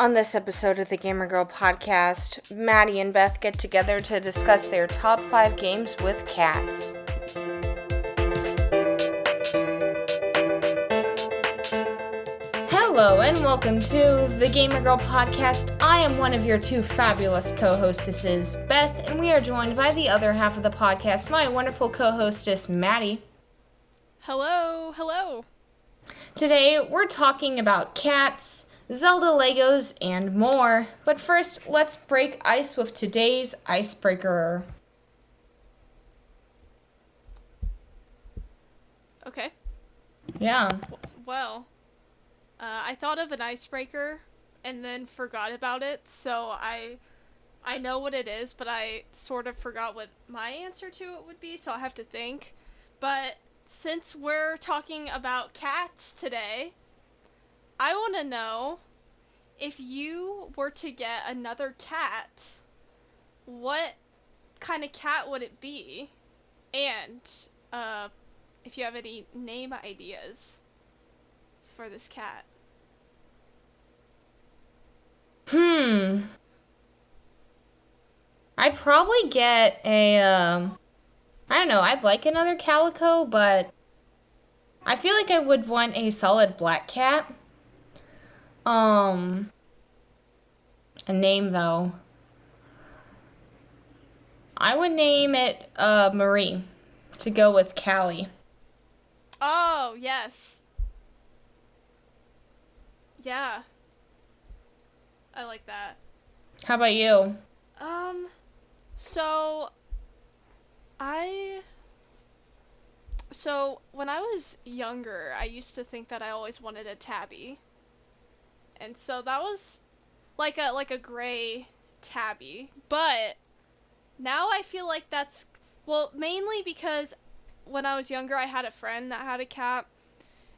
On this episode of the Gamer Girl podcast, Maddie and Beth get together to discuss their top 5 games with cats. Hello and welcome to the Gamer Girl podcast. I am one of your two fabulous co-hostesses, Beth, and we are joined by the other half of the podcast, my wonderful co-hostess, Maddie. Hello. Today, we're talking about cats, Zelda Legos, and more. But first, let's break ice with today's Icebreaker. Okay. Yeah. Well, I thought of an icebreaker and then forgot about it, so I know what it is, but I sort of forgot what my answer to it would be, so I have to think. But since we're talking about cats today, I want to know, if you were to get another cat, what kind of cat would it be? And if you have any name ideas for this cat. I'd probably get I don't know, I'd like another calico, but I feel like I would want a solid black cat. A name, though. I would name it, Marie, to go with Callie. Oh, yes. Yeah. I like that. How about you? So when I was younger, I used to think that I always wanted a tabby. And so that was like a gray tabby. But now I feel like that's, well, mainly because when I was younger, I had a friend that had a cat,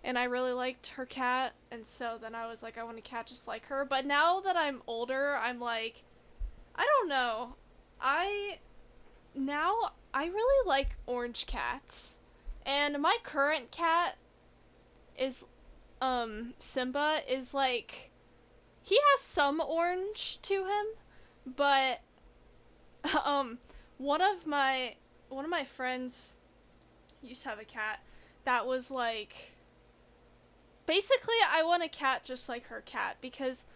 and I really liked her cat, and so then I was like, I want a cat just like her. But now that I'm older, I'm like, I don't know. I really like orange cats. And my current cat is, Simba, is like, he has some orange to him, but, one of my friends used to have a cat that was like, basically, I want a cat just like her cat, because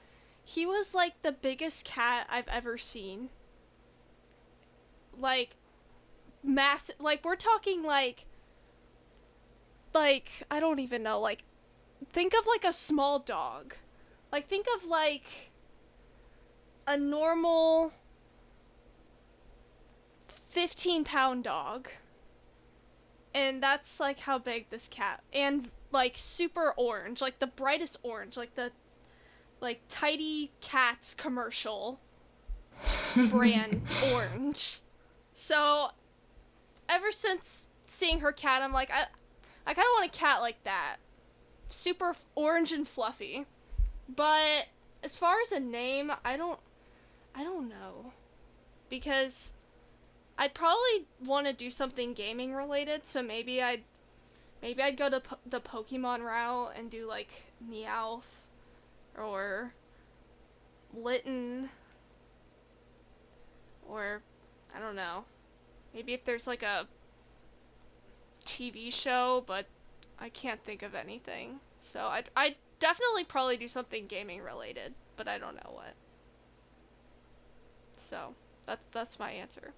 he was like the biggest cat I've ever seen. Like, massive, like, we're talking like, I don't even know, like, think of like a small dog. Like, think of like a normal 15-pound dog. And that's like how big this cat, and like super orange, like the brightest orange, like the Tidy Cats commercial brand orange. So ever since seeing her cat, I'm like, I kind of want a cat like that, super orange and fluffy. But as far as a name, I don't know, because I'd probably want to do something gaming related, so maybe I'd go to the Pokemon route and do like Meowth or Litten, or I don't know, maybe if there's like a TV show, but I can't think of anything. So I'd definitely probably do something gaming related, but I don't know what. So that's my answer.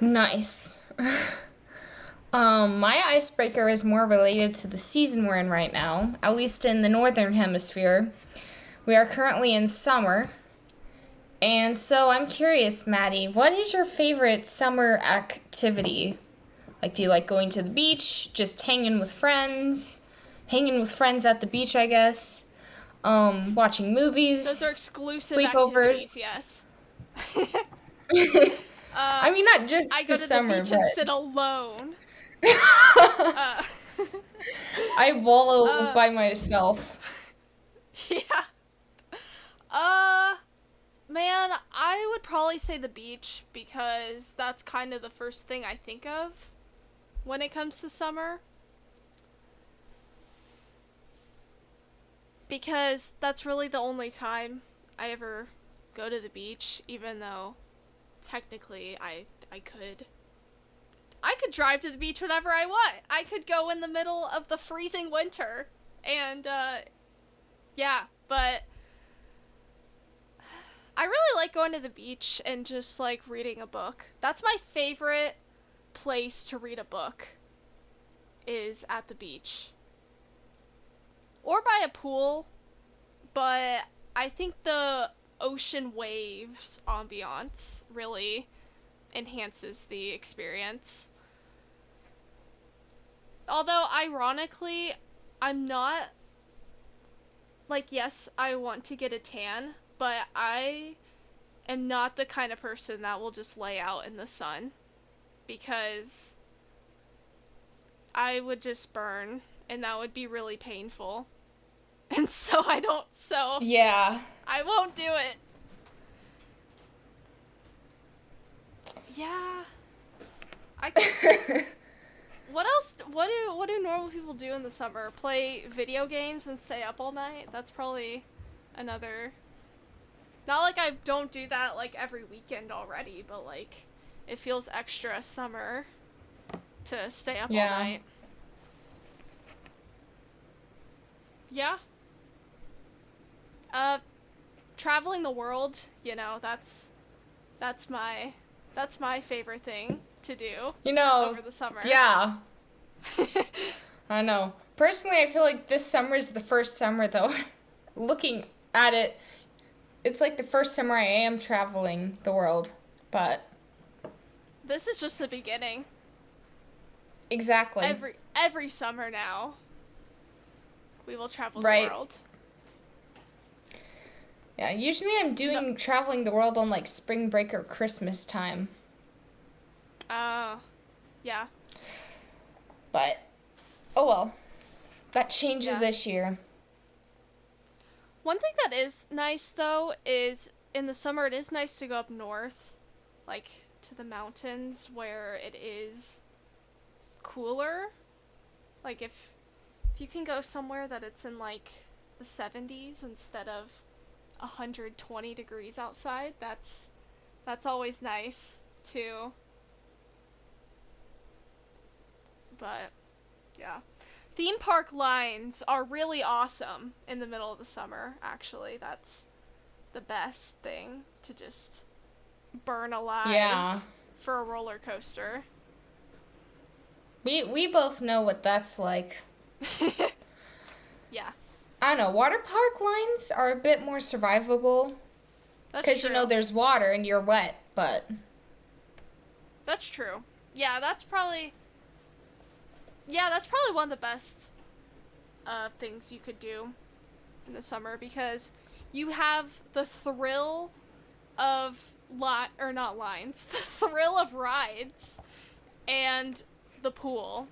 Nice. My icebreaker is more related to the season we're in right now, at least in the northern hemisphere. We are currently in summer, and so I'm curious, Maddie, what is your favorite summer activity? Like, do you like going to the beach, just hanging with friends at the beach, I guess, watching movies, Those are exclusive sleepovers, activities, yes. I mean, not just I go to summer, the beach but and sit alone. I wallow by myself. Yeah. Man, I would probably say the beach, because that's kind of the first thing I think of when it comes to summer. because that's really the only time I ever go to the beach, even though technically I could drive to the beach whenever I want. I could go in the middle of the freezing winter and yeah, but I really like going to the beach and just like reading a book. That's my favorite place to read a book, is at the beach. Or by a pool, but I think the ocean waves ambiance really enhances the experience. Although, ironically, I'm not, like, yes, I want to get a tan, but I am not the kind of person that will just lay out in the sun, because I would just burn, and that would be really painful. And so Yeah. I won't do it. Yeah. What else? What do normal people do in the summer? Play video games and stay up all night? That's probably another. Not like I don't do that like every weekend already, but like it feels extra summer to stay up all night. Yeah. Traveling the world, that's my favorite thing to do. Over the summer. Yeah. I know. Personally, I feel like this summer is the first summer, though. Looking at it, it's like the first summer I am traveling the world, but this is just the beginning. Exactly. Every summer now, we will travel the world. Yeah, usually I'm doing traveling the world on like spring break or Christmas time. Yeah. But, oh well. That changes this year. One thing that is nice, though, is in the summer it is nice to go up north, like to the mountains where it is cooler. Like if you can go somewhere that it's in like the 70s instead of 120 degrees outside, that's always nice too. But yeah, theme park lines are really awesome in the middle of the summer. Actually, that's the best thing, to just burn alive for a roller coaster. We both know what that's like. Yeah. I don't know, water park lines are a bit more survivable. Because, there's water and you're wet, but... That's true. Yeah, that's probably one of the best things you could do in the summer, because you have the thrill of the thrill of rides and the pool.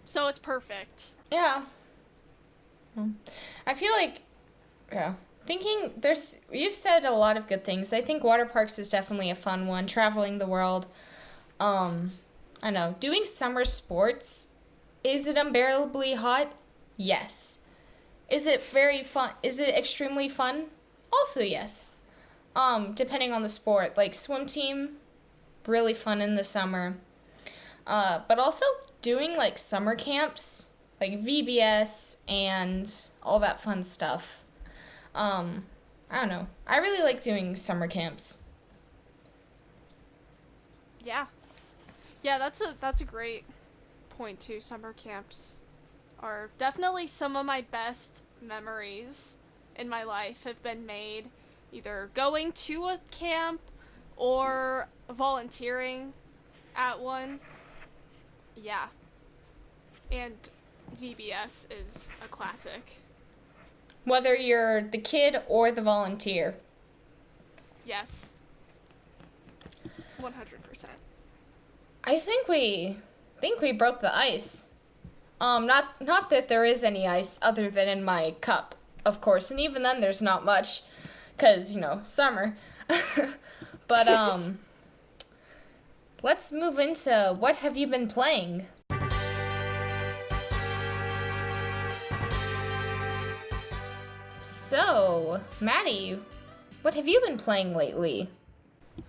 So it's perfect. Yeah. I feel like, you've said a lot of good things. I think water parks is definitely a fun one. Traveling the world. I know. Doing summer sports. Is it unbearably hot? Yes. Is it very fun? Is it extremely fun? Also yes. Depending on the sport. Like swim team, really fun in the summer. But also doing like summer camps, like VBS and all that fun stuff. I don't know. I really like doing summer camps. Yeah. Yeah, that's a great point too. Summer camps are definitely some of my best memories in my life have been made either going to a camp or volunteering at one. Yeah. And VBS is a classic. Whether you're the kid or the volunteer. Yes. 100%. I think we broke the ice. Not that there is any ice other than in my cup, of course, and even then there's not much, 'cause, summer. But let's move into what have you been playing? So, Maddie, what have you been playing lately?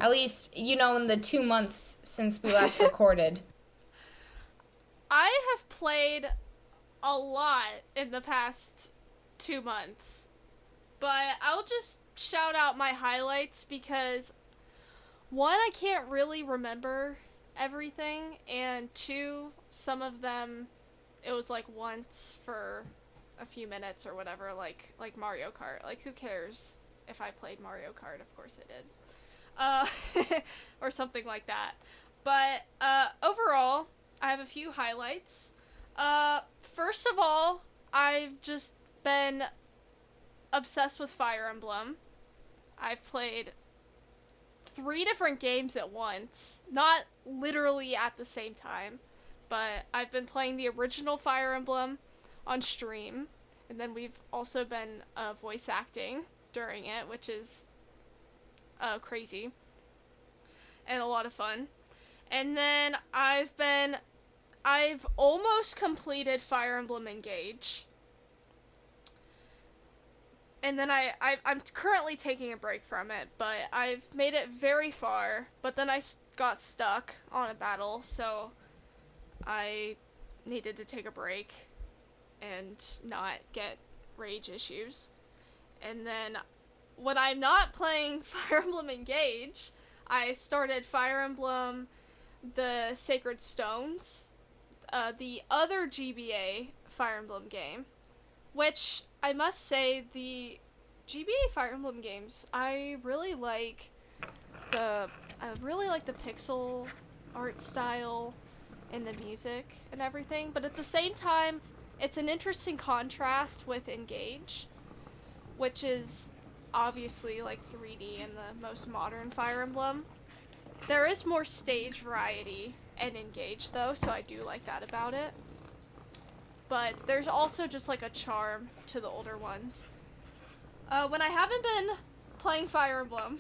At least, in the 2 months since we last recorded. I have played a lot in the past 2 months, but I'll just shout out my highlights because one, I can't really remember everything, and two, some of them it was like once for a few minutes or whatever, like Mario Kart. Like, who cares if I played Mario Kart? Of course I did. Or something like that. But overall, I have a few highlights. First of all, I've just been obsessed with Fire Emblem. I've played 3 different games at once. Not literally at the same time, but I've been playing the original Fire Emblem on stream, and then we've also been voice acting during it, which is crazy and a lot of fun. And then I've almost completed Fire Emblem Engage. And then I'm currently taking a break from it, but I've made it very far, but then I got stuck on a battle, so I needed to take a break and not get rage issues. And then when I'm not playing Fire Emblem Engage, I started Fire Emblem the Sacred Stones, the other GBA Fire Emblem game, which I must say, the GBA Fire Emblem games, I really like the pixel art style and the music and everything, but at the same time, it's an interesting contrast with Engage, which is obviously like 3D in the most modern Fire Emblem. There is more stage variety in Engage though, so I do like that about it. But there's also just like a charm to the older ones. When I haven't been playing Fire Emblem,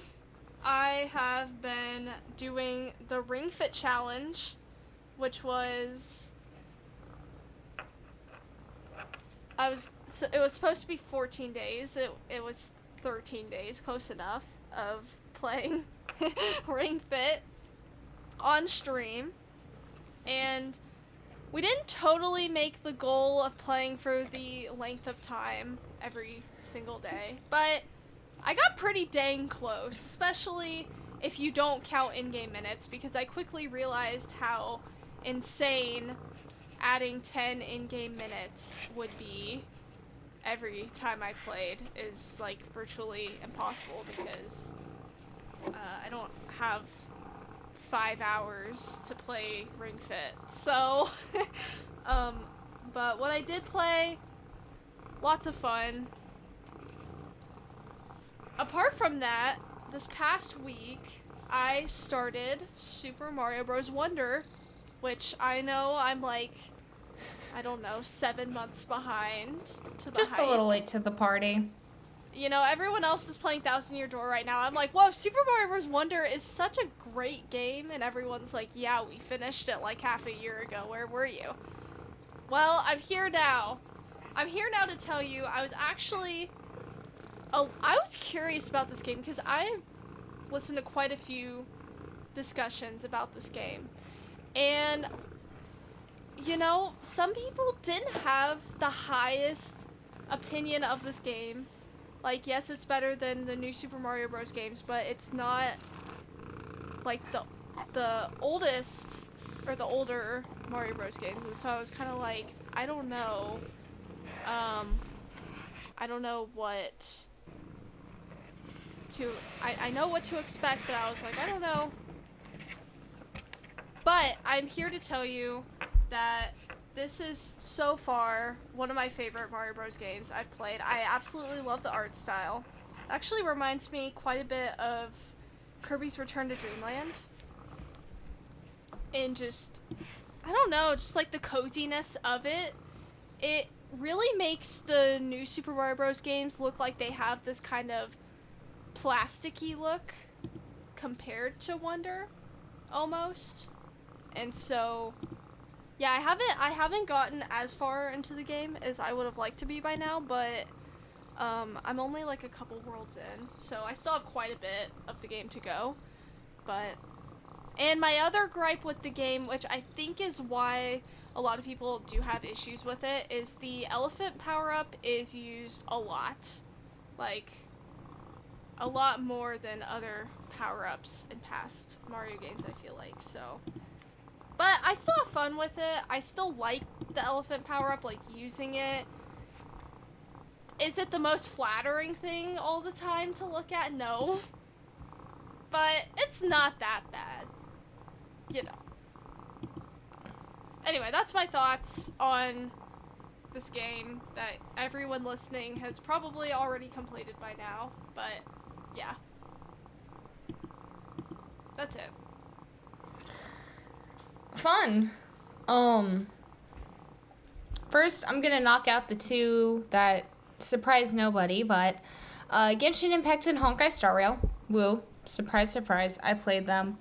I have been doing the Ring Fit Challenge, which was... it was supposed to be 14 days. It was 13 days, close enough, of playing Ring Fit on stream. And we didn't totally make the goal of playing for the length of time every single day, but I got pretty dang close, especially if you don't count in-game minutes, because I quickly realized how insane adding 10 in-game minutes would be every time I played is like virtually impossible, because I don't have 5 hours to play Ring Fit. So, but what I did play, lots of fun. Apart from that, this past week, I started Super Mario Bros. Wonder, which I know I'm like, I don't know, 7 months behind to the Just hype. a little late to the party. Everyone else is playing Thousand Year Door right now. I'm like, whoa, Super Mario Bros. Wonder is such a great game, and everyone's like, yeah, we finished it like half a year ago. Where were you? Well, I'm here now. I'm here now to tell you, I was curious about this game because I listened to quite a few discussions about this game. And, some people didn't have the highest opinion of this game. Like, yes, it's better than the new Super Mario Bros. Games, but it's not, like, the oldest, or the older Mario Bros. Games, and so I was kind of like, I don't know. I don't know what to... I know what to expect, but I was like, I don't know. But I'm here to tell you that this is, so far, one of my favorite Mario Bros. Games I've played. I absolutely love the art style. It actually reminds me quite a bit of Kirby's Return to Dreamland. And just, I don't know, just like the coziness of it. It really makes the new Super Mario Bros. Games look like they have this kind of plasticky look compared to Wonder, almost. And so, yeah, I haven't gotten as far into the game as I would have liked to be by now, but I'm only like a couple worlds in, so I still have quite a bit of the game to go. And my other gripe with the game, which I think is why a lot of people do have issues with it, is the elephant power-up is used a lot. Like, a lot more than other power-ups in past Mario games, I feel like, so. But I still have fun with it. I still like the elephant power-up, like, using it. Is it the most flattering thing all the time to look at? No. But it's not that bad. You know. Anyway, that's my thoughts on this game that everyone listening has probably already completed by now. But, yeah. That's it. Fun. First, I'm gonna knock out the two that surprise nobody, but Genshin Impact and Honkai Star Rail. Woo. Surprise, surprise. I played them.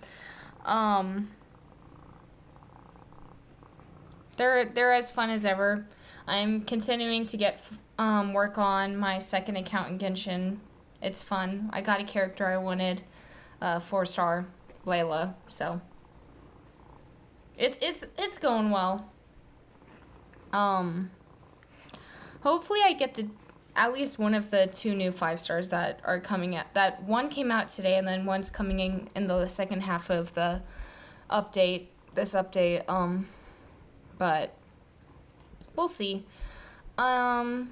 They're as fun as ever. I'm continuing to get work on my second account in Genshin. It's fun. I got a character I wanted, 4-star Layla. So it's going well. Hopefully I get at least one of the 2 new 5-stars that are coming out. That one came out today, and then one's coming in the second half of the update. This update. But we'll see. Also,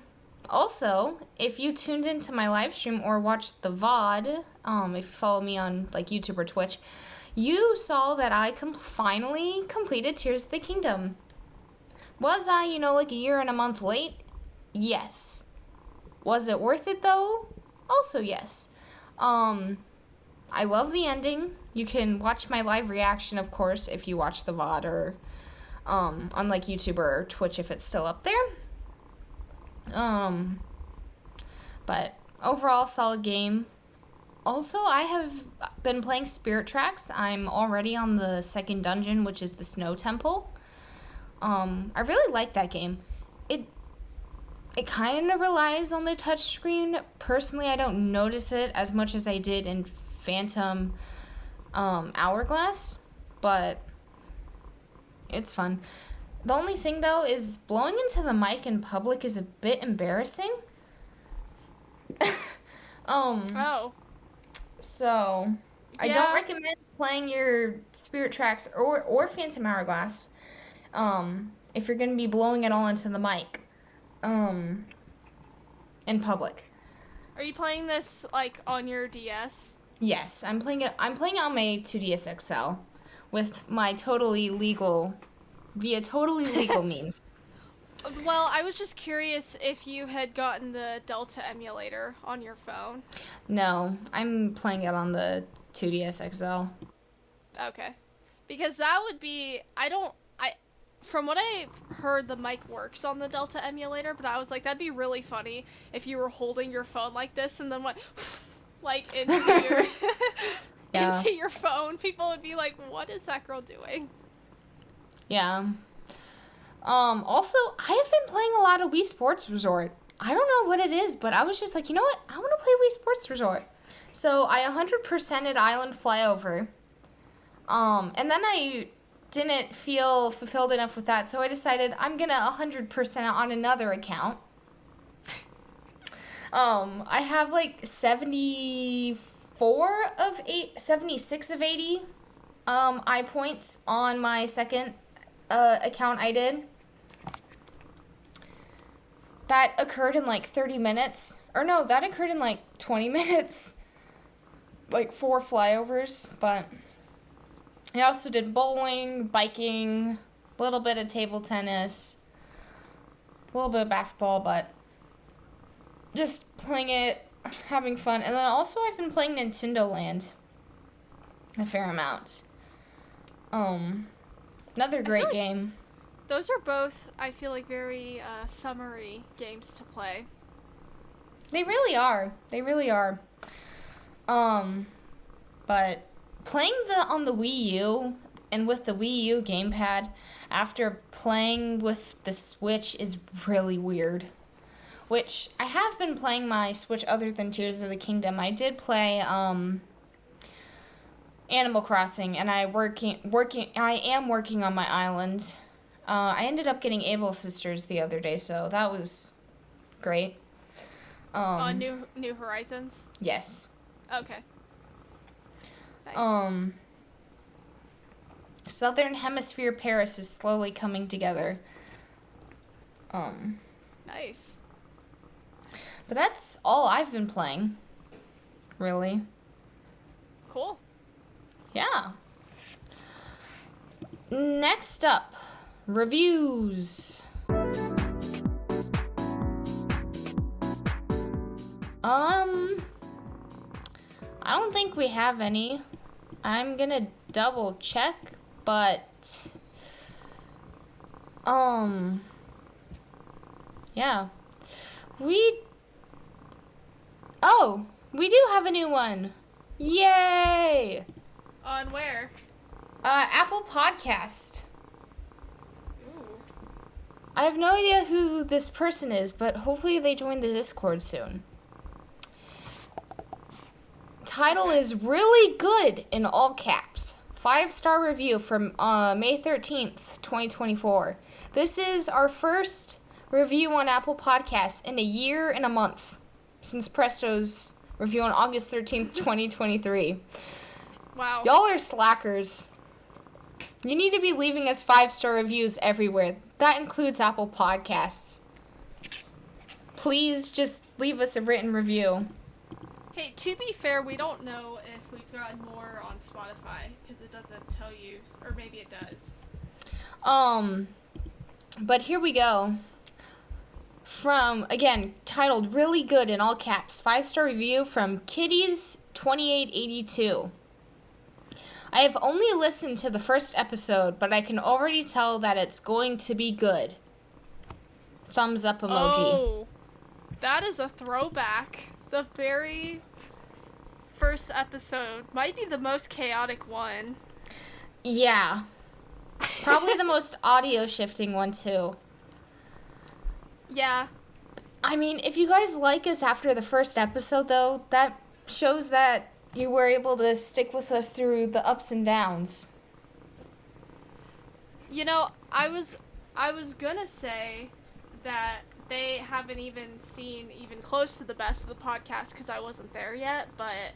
if you tuned into my live stream or watched the VOD, if you follow me on like YouTube or Twitch, you saw that I finally completed Tears of the Kingdom. Was I, like a year and a month late? Yes. Was it worth it though? Also yes. I love the ending. You can watch my live reaction, of course, if you watch the VOD or on like YouTube or Twitch if it's still up there. But overall, solid game. Also, I have been playing Spirit Tracks. I'm already on the second dungeon, which is the Snow Temple. I really like that game. It kind of relies on the touchscreen. Personally, I don't notice it as much as I did in Phantom Hourglass, but it's fun. The only thing, though, is blowing into the mic in public is a bit embarrassing. Oh. So, I don't recommend playing your Spirit Tracks or Phantom Hourglass if you're going to be blowing it all into the mic in public. Are you playing this, like, on your DS? Yes, I'm playing it on my 2DS XL with my totally legal means. Well, I was just curious if you had gotten the Delta emulator on your phone. No, I'm playing it on the 2DS XL. Okay. Because that would be, from what I've heard, the mic works on the Delta emulator, but I was like, that'd be really funny if you were holding your phone like this and then went, like, into your, into your phone. People would be like, what is that girl doing? Yeah. Also, I have been playing a lot of Wii Sports Resort. I don't know what it is, but I was just like, you know what? I want to play Wii Sports Resort. So I 100%ed Island Flyover. And then I didn't feel fulfilled enough with that, so I decided I'm gonna 100% on another account. I have like 76 of 80 iPoints on my second account I did. That occurred in like 30 minutes. Or no, that occurred in like 20 minutes. Like 4 flyovers, but I also did bowling, biking, a little bit of table tennis, a little bit of basketball, but just playing it, having fun. And then also I've been playing Nintendo Land a fair amount. Another great game. Those are both, I feel like, very summery games to play. They really are. They really are. But playing on the Wii U and with the Wii U gamepad after playing with the Switch is really weird. which I have been playing my Switch other than Tears of the Kingdom. I did play Animal Crossing, and I am working on my island. I ended up getting Able Sisters the other day, so that was great. New Horizons? Yes. Okay. Nice. Southern Hemisphere Paris is slowly coming together. Nice. But that's all I've been playing. Really. Cool. Yeah. Next up, reviews. I don't think we have any. I'm gonna double check, but yeah. We do have a new one. Yay! On where? Apple Podcast. Ooh. I have no idea who this person is, but hopefully they join the Discord soon. Title is Really Good in all caps. 5-star review from May 13th, 2024. This is our first review on Apple Podcasts in a year and a month since Presto's review on August 13th, 2023. Wow. Y'all are slackers. You need to be leaving us 5-star reviews everywhere. That includes Apple Podcasts. Please just leave us a written review. Hey, to be fair, we don't know if we've gotten more on Spotify, because it doesn't tell you, or maybe it does. But here we go. From, again, titled Really Good in all caps, 5-star review from Kitties2882. I have only listened to the first episode, but I can already tell that it's going to be good. Thumbs up emoji. Oh, that is a throwback. The very first episode might be the most chaotic one. Yeah. Probably the most audio shifting one, too. Yeah. I mean, if you guys like us after the first episode, though, that shows that you were able to stick with us through the ups and downs. You know, I was gonna say that they haven't even seen even close to the best of the podcast because I wasn't there yet, but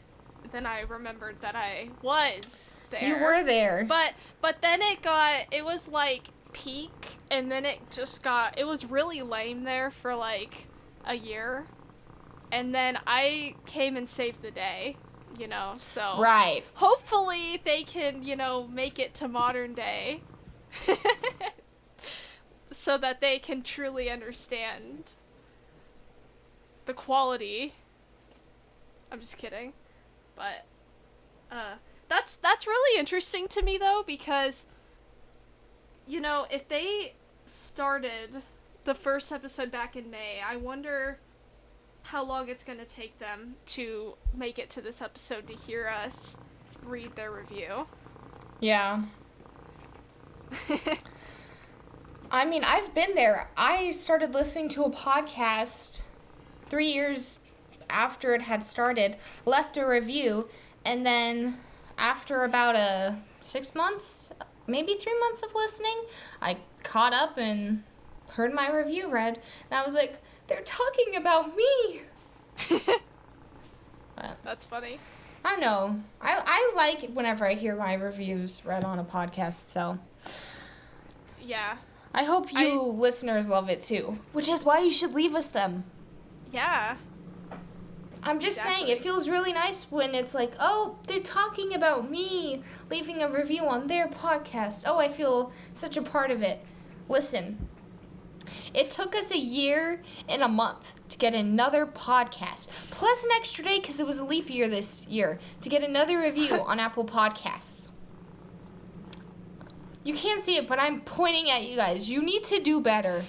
then I remembered that I was there. You were there. But then it was like peak, and then it was really lame there for like a year, and then I came and saved the day, you know, so. Right. Hopefully they can, you know, make it to modern day. So that they can truly understand the quality. I'm just kidding. But that's really interesting to me though, because you know, if they started the first episode back in May, I wonder how long it's going to take them to make it to this episode to hear us read their review. Yeah. I mean, I've been there. I started listening to a podcast 3 years after it had started, left a review, and then after about 6 months, maybe 3 months of listening, I caught up and heard my review read, and I was like, they're talking about me! That's funny. I know. I like it whenever I hear my reviews read on a podcast, so. Yeah. I hope you listeners love it too, which is why you should leave us them. Yeah. I'm just saying, it feels really nice when it's like, oh, they're talking about me, leaving a review on their podcast. Oh, I feel such a part of it. Listen, it took us a year and a month to get another podcast, plus an extra day because it was a leap year this year, to get another review on Apple Podcasts. You can't see it, but I'm pointing at you guys. You need to do better.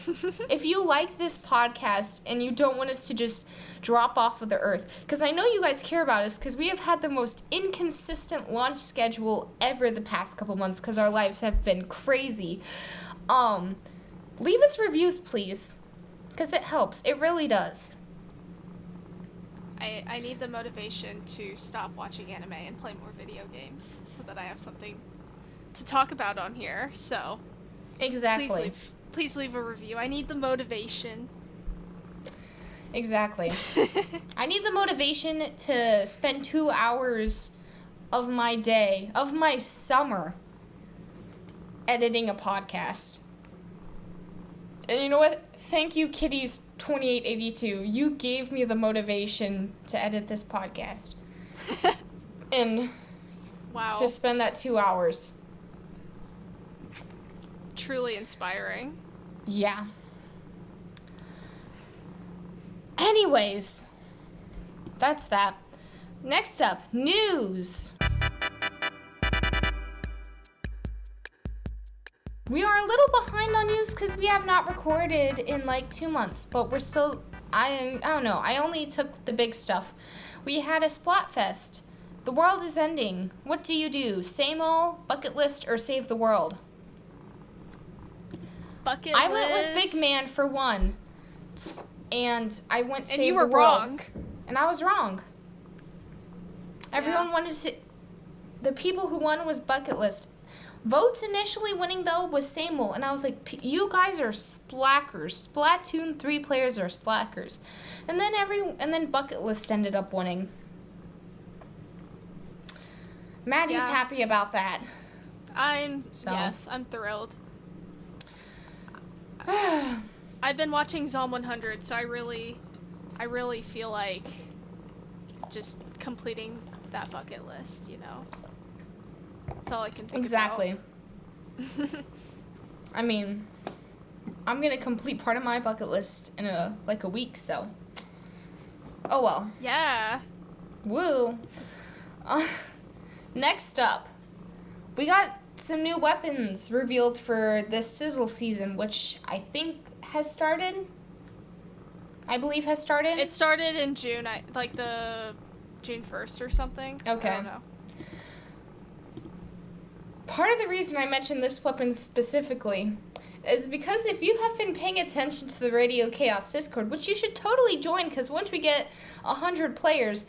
If you like this podcast and you don't want us to just drop off of the earth, because I know you guys care about us, because we have had the most inconsistent launch schedule ever the past couple months, because our lives have been crazy. Leave us reviews, please. Because it helps. It really does. I need the motivation to stop watching anime and play more video games so that I have something to talk about on here. So Exactly. please leave a review. I need the motivation. Exactly. I need the motivation to spend 2 hours of my day, of my summer, editing a podcast. And you know what? Thank you, Kitties2882. You gave me the motivation to edit this podcast. And Wow. to spend that 2 hours. Truly inspiring. Yeah. Anyways, that's that. Next up, news. We are a little behind on news because we have not recorded in like 2 months, but we're still, I don't know, I only took the big stuff. We had a Splatfest. The world is ending. What do you do? Same old, bucket list, or save the world? Bucket I list. went with Big Man for one. And I went save the world. And you were wrong. And I was wrong. Everyone Yeah. wanted to... The people who won was bucket list. Votes initially winning, though, was Samuel. And I was like, you guys are slackers. Splatoon 3 players are slackers. And then bucket list ended up winning. Maddie's happy about that. Yes, I'm thrilled. I've been watching Zom 100, so I really feel like just completing that bucket list, you know. That's all I can think Exactly. about. I mean, I'm gonna complete part of my bucket list in a week, so. Oh well. Yeah. Woo. Next up, we got some new weapons revealed for this sizzle season, which I think has started. I believe has started. It started in June, like the June 1st or something. Okay. I don't know. Part of the reason I mentioned this weapon specifically is because if you have been paying attention to the Radio Chaos Discord, which you should totally join, because once we get 100 players,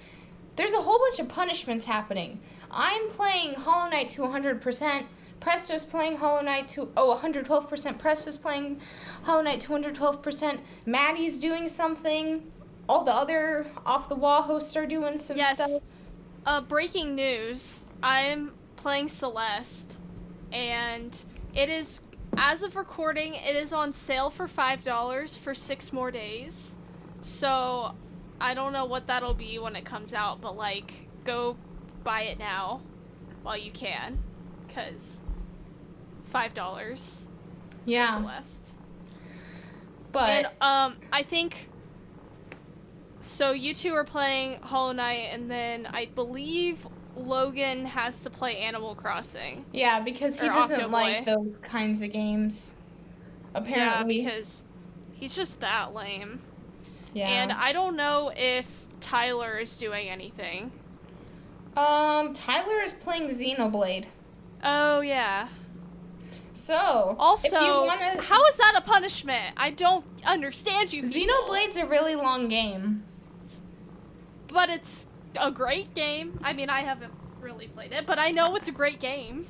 there's a whole bunch of punishments happening. I'm playing Hollow Knight to 100%. Presto's playing Hollow Knight to 112%. Presto's playing Hollow Knight to 112%. Maddie's doing something. All the other off-the-wall hosts are doing some stuff. Breaking news. I'm playing Celeste, and it is, as of recording, it is on sale for $5 for 6 more days. So, I don't know what that'll be when it comes out, but, like, go buy it now while you can, because $5 Yeah. for Celeste. But And, I think, so you two are playing Hollow Knight, and then I believe Logan has to play Animal Crossing. yeah, because he Or doesn't Octoboy. like those kinds of games. Apparently. Yeah, because he's just that lame. Yeah. And I don't know if Tyler is doing anything. Tyler is playing Xenoblade. Oh, yeah. So, Also, if you wanna... how is that a punishment? I don't understand you people. Xenoblade's a really long game. But it's a great game. I mean, I haven't really played it, but I know it's a great game.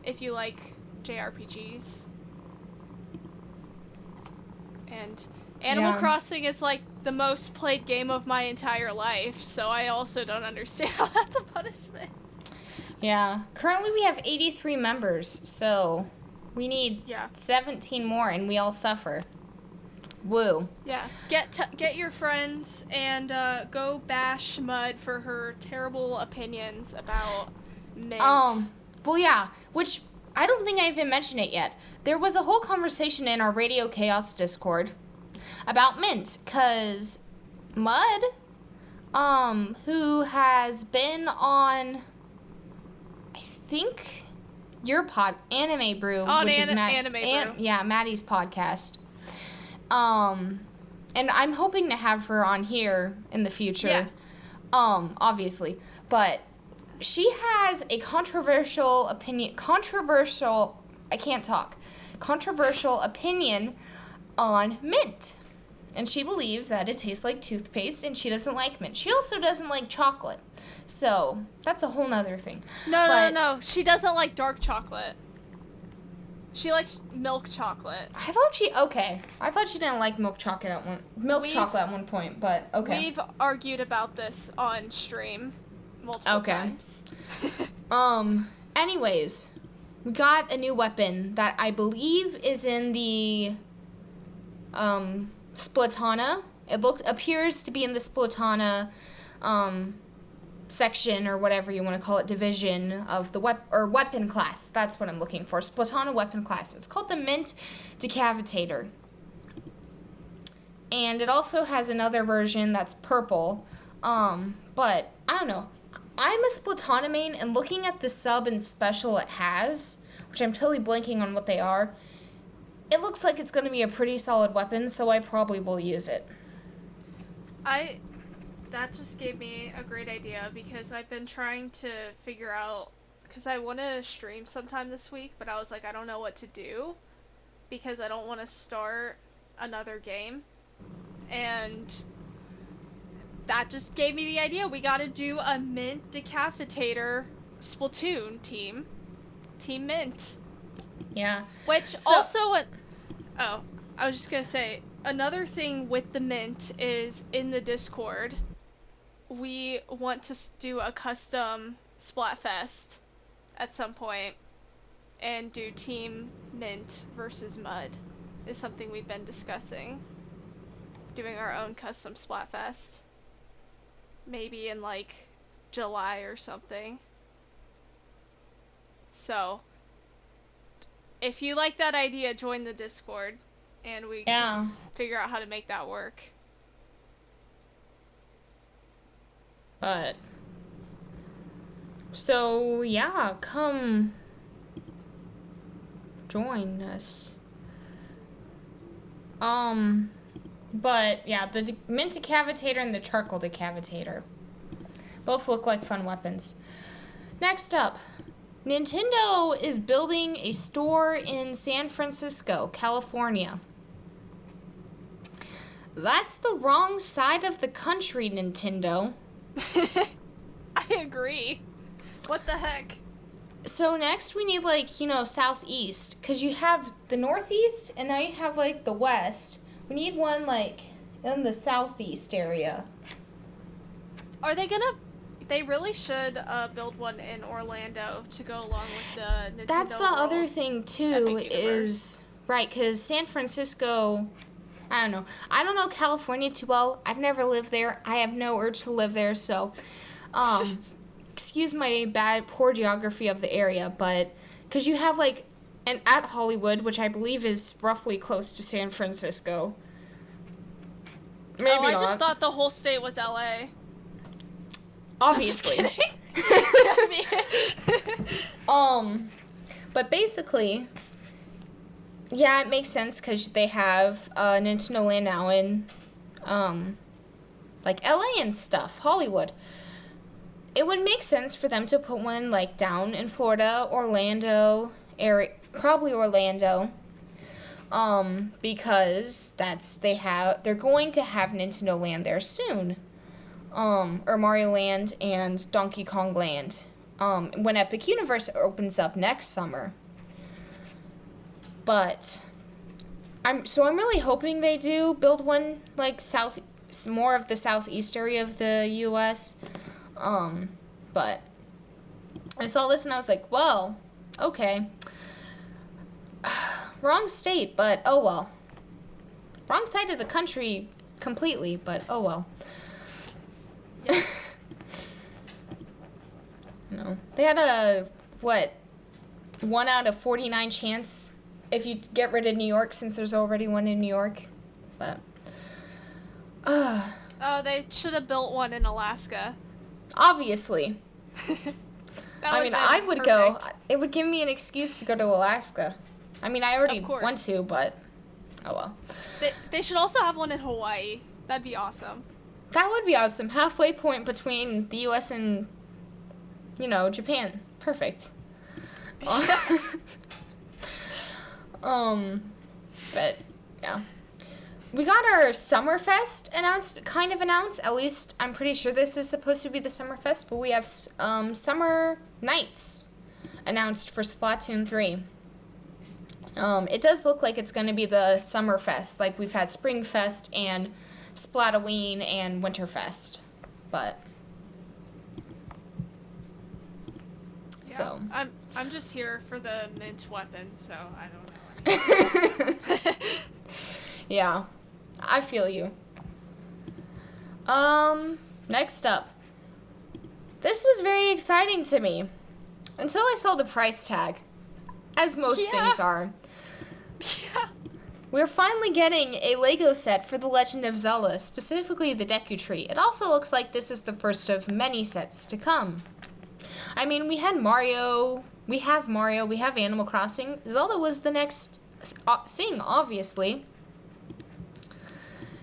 If you like JRPGs. And Animal Crossing is like the most played game of my entire life, so I also don't understand how that's a punishment. Yeah. Currently we have 83 members, so we need 17 more and we all suffer. Woo. Yeah. Get your friends and go bash Mud for her terrible opinions about Mint. Well, yeah, which I don't think I even mentioned it yet. There was a whole conversation in our Radio Chaos Discord about Mint, because Mud, who has been on, I think, your Anime Brew, which is Anime Brew. Yeah, Maddie's podcast. And I'm hoping to have her on here in the future. Yeah. Obviously. But she has a controversial opinion on mint. And she believes that it tastes like toothpaste, and she doesn't like mint. She also doesn't like chocolate. So, that's a whole nother thing. No. She doesn't like dark chocolate. She likes milk chocolate. I thought she didn't like chocolate at one point, but okay. We've argued about this on stream multiple times. Anyways, we got a new weapon that I believe is in the Splatana. It appears to be in the Splatana section, or whatever you want to call it, division of the weapon class. That's what I'm looking for. Splatana weapon class. It's called the Mint Decavitator. And it also has another version that's purple. But I don't know. I'm a Splatana main, and looking at the sub and special it has, which I'm totally blanking on what they are, it looks like it's going to be a pretty solid weapon, so I probably will use it. That just gave me a great idea, because I've been trying to figure out, because I want to stream sometime this week, but I was like, I don't know what to do, because I don't want to start another game, and that just gave me the idea. We got to do a Mint Decapitator Splatoon team. Team Mint. Yeah. Which I was just going to say, another thing with the Mint is in the Discord, we want to do a custom Splatfest at some point and do Team Mint versus Mud is something we've been discussing. Doing our own custom Splatfest. Maybe in like July or something. So, if you like that idea, join the Discord and we can figure out how to make that work. But, so yeah, come join us. But yeah, the Mint Decavitator and the Charcoal Decavitator both look like fun weapons. Next up, Nintendo is building a store in San Francisco, California. That's the wrong side of the country, Nintendo. I agree. What the heck? So next we need, like, southeast. Because you have the northeast, and now you have, like, the west. We need one, like, in the southeast area. They really should build one in Orlando to go along with the Nintendo That's the other thing, too, is... Right, because San Francisco... I don't know. I don't know California too well. I've never lived there. I have no urge to live there, so... excuse my poor geography of the area, but... Because you have, like, at Hollywood, which I believe is roughly close to San Francisco. Maybe I not. just thought the whole state was LA. Obviously. But basically, yeah, it makes sense because they have Nintendo Land now in, like, LA and stuff, Hollywood. It would make sense for them to put one, like, down in Florida, Orlando area, probably Orlando, because they're going to have Nintendo Land there soon. Or Mario Land and Donkey Kong Land, when Epic Universe opens up next summer. But I'm really hoping they do build one, like, more of the southeast area of the U.S. But I saw this and I was like, well, okay. Wrong state, but oh well. Wrong side of the country completely, but oh well. Yeah. No. They had a, 1 out of 49 chance if you get rid of New York, since there's already one in New York. But, oh, they should have built one in Alaska. Obviously. I mean, I would perfect. go. It would give me an excuse to go to Alaska. I mean, I already want to, but oh well. They should also have one in Hawaii. That'd be awesome. That would be awesome. Halfway point between the U.S. and, Japan. Perfect. But, yeah. We got our Summerfest announced. At least I'm pretty sure this is supposed to be the Summerfest, but we have Summer Nights announced for Splatoon 3. It does look like it's going to be the Summerfest. Like, we've had Springfest and Splatoween and Winterfest. But... Yeah, so... I'm just here for the mint weapon, so I don't know anything. Yeah, I feel you. Next up. This was very exciting to me. Until I saw the price tag. As most things are. Yeah. We're finally getting a Lego set for The Legend of Zelda, specifically the Deku Tree. It also looks like this is the first of many sets to come. I mean, we have Mario, we have Animal Crossing. Zelda was the next thing, obviously.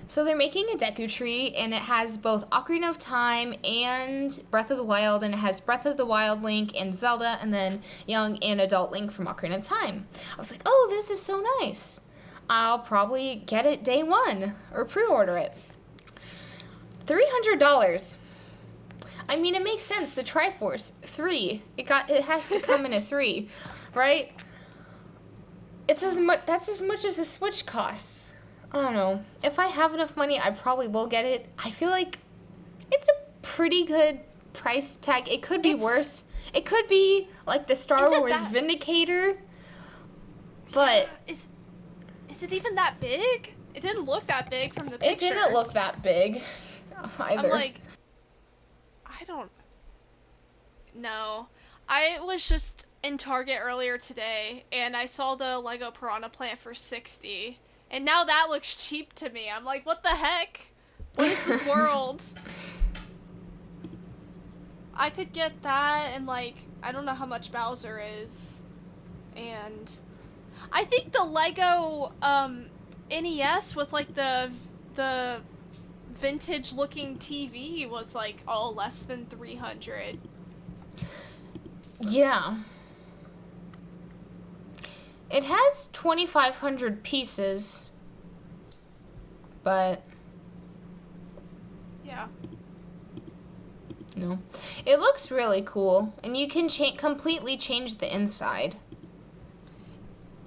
So they're making a Deku Tree, and it has both Ocarina of Time and Breath of the Wild, and it has Breath of the Wild Link and Zelda, and then young and adult Link from Ocarina of Time. I was like, oh, this is so nice. I'll probably get it day one, or pre-order it. $300. I mean, it makes sense. The Triforce, 3. It has to come in a 3, right? That's as much as a Switch costs. I don't know. If I have enough money, I probably will get it. I feel like it's a pretty good price tag. It could be worse. It could be like the Star Wars Vindicator. But is it even that big? It didn't look that big from the pictures. It didn't look that big either. I'm like, I don't know. I was just in Target earlier today, and I saw the Lego Piranha Plant for $60. And now that looks cheap to me. I'm like, what the heck? What is this world? I could get that, and like, I don't know how much Bowser is. And I think the Lego NES with like the vintage looking TV was like all less than $300. Yeah. It has 2,500 pieces, but yeah. No. It looks really cool, and you can completely change the inside.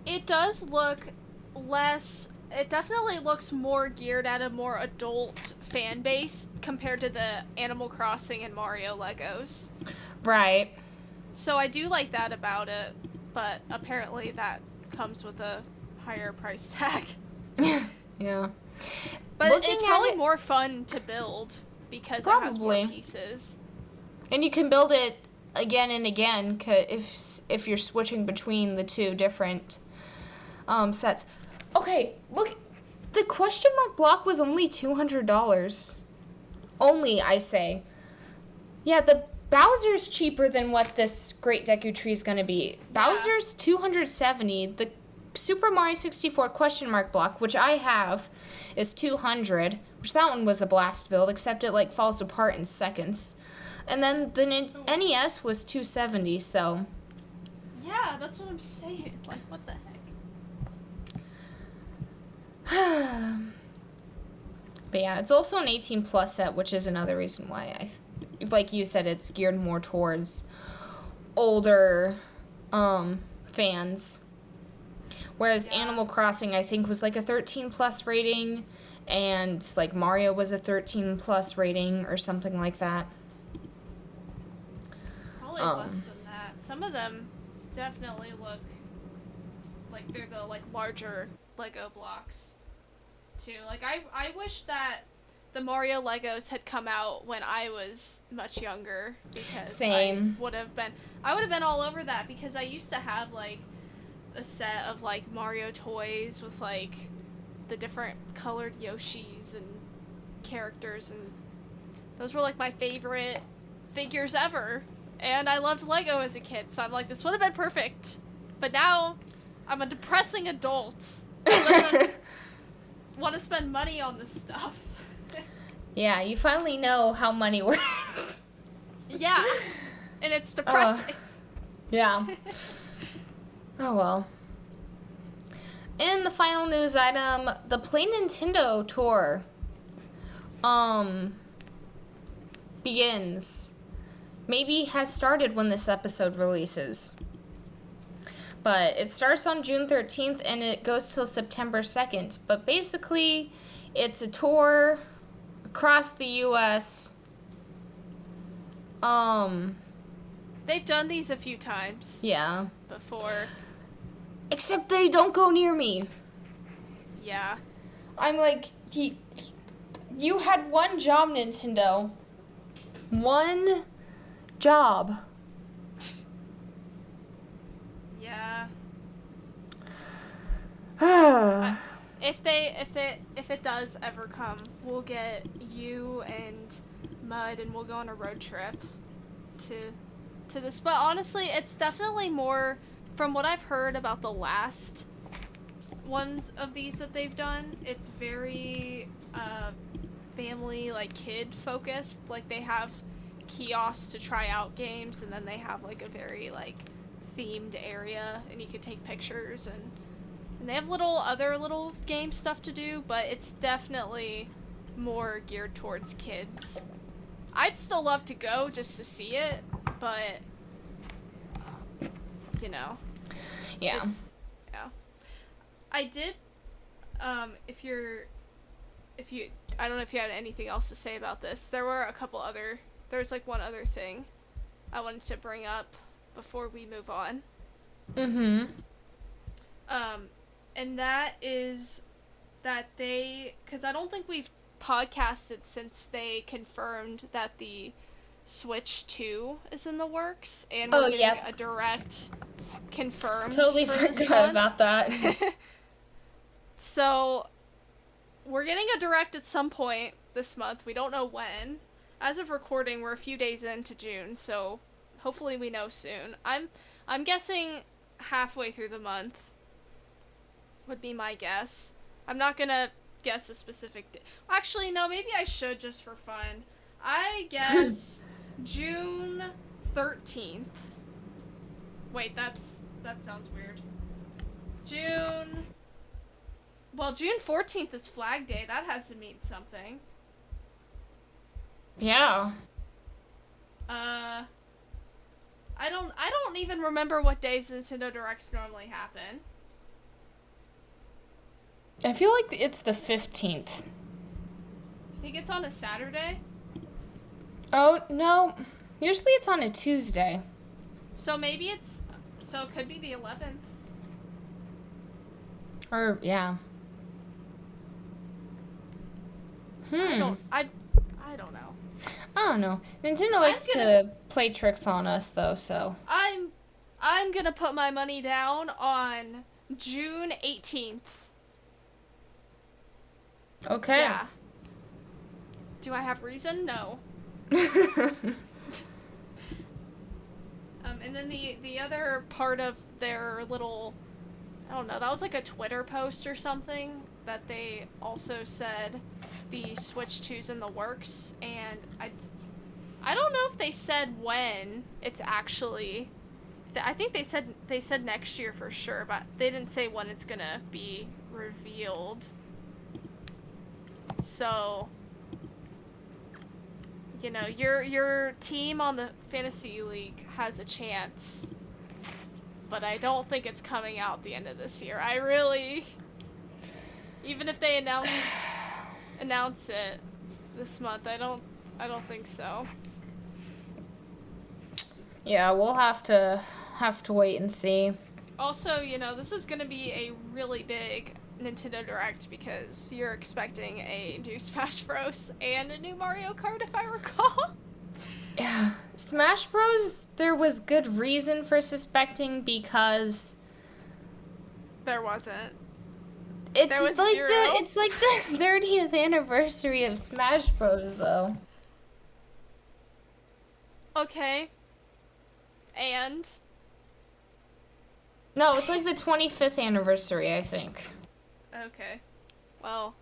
It does look less, it definitely looks more geared at a more adult fan base compared to the Animal Crossing and Mario Legos. Right. So I do like that about it, but apparently that comes with a higher price tag. Yeah. But it's probably more fun to build because it has more pieces. And you can build it again and again if you're switching between the two different sets. Okay, look, the question mark block was only $200. Only, I say. Yeah, the Bowser's cheaper than what this Great Deku Tree is going to be. Yeah. Bowser's $270. The Super Mario 64 question mark block, which I have, is $200. Which that one was a blast build, except it like falls apart in seconds. And then the NES was $270. So. Yeah, that's what I'm saying. Like, what the heck? But yeah, it's also an 18 plus set, which is another reason why like you said, it's geared more towards older fans. Whereas Animal Crossing, I think, was like a 13 plus rating, and like Mario was a 13 plus rating or something like that. Probably less than that. Some of them definitely look like they're the like larger Lego blocks too. Like I wish that the Mario Legos had come out when I was much younger, because I would have been all over that, because I used to have like a set of like Mario toys with like the different colored Yoshis and characters, and those were like my favorite figures ever, and I loved Lego as a kid, so I'm like, this would have been perfect. But now I'm a depressing adult. I want to spend money on this stuff. Yeah, you finally know how money works. Yeah, and it's depressing. Yeah. Oh well. And the final news item, the Play Nintendo tour begins. Maybe has started when this episode releases. But it starts on June 13th and it goes till September 2nd. But basically, it's a tour across the US. They've done these a few times. Yeah. Before. Except they don't go near me. Yeah. I'm like, you had one job, Nintendo. One job. Yeah. Ah. If it does ever come, we'll get you and Mud and we'll go on a road trip to this. But honestly, it's definitely more, from what I've heard about the last ones of these that they've done, it's very family, like kid focused. Like they have kiosks to try out games, and then they have like a very like themed area and you can take pictures, and they have other little game stuff to do, but it's definitely more geared towards kids. I'd still love to go just to see it, but you know. Yeah. Yeah. I did if you I don't know if you had anything else to say about this. There's like one other thing I wanted to bring up before we move on. Mm-hmm. And that is that because I don't think we've podcasted since they confirmed that the Switch 2 is in the works, and we're getting a direct confirmed. Totally forgot about that. So, we're getting a direct at some point this month. We don't know when. As of recording, we're a few days into June, so hopefully we know soon. I'm guessing halfway through the month would be my guess. I'm not gonna guess a specific day. Actually, no, maybe I should just for fun. I guess June 13th. Wait, that sounds weird. June 14th is Flag Day. That has to mean something. Yeah. I don't even remember what days Nintendo Directs normally happen. I feel like it's the 15th. You think it's on a Saturday? Oh, no. Usually it's on a Tuesday. So maybe it could be the 11th. Or, yeah. I don't know. I don't know. Nintendo likes to play tricks on us, though, so. I'm gonna put my money down on June 18th. Okay. Yeah. Do I have reason? No. And then the other part of their little, I don't know, that was like a Twitter post or something that they also said the Switch 2's in the works, and I don't know if they said when it's actually. I think they said next year for sure, but they didn't say when it's gonna be revealed. So, you know, your team on the Fantasy League has a chance, but I don't think it's coming out the end of this year. I really, even if they announce it this month, I don't think so. Yeah, we'll have to wait and see. Also, you know, this is going to be a really big Nintendo Direct because you're expecting a new Smash Bros. And a new Mario Kart, if I recall. Yeah. Smash Bros, there was good reason for suspecting because there wasn't. It's like the 30th anniversary of Smash Bros, though. Okay. And? No, it's like the 25th anniversary, I think. Okay. Well,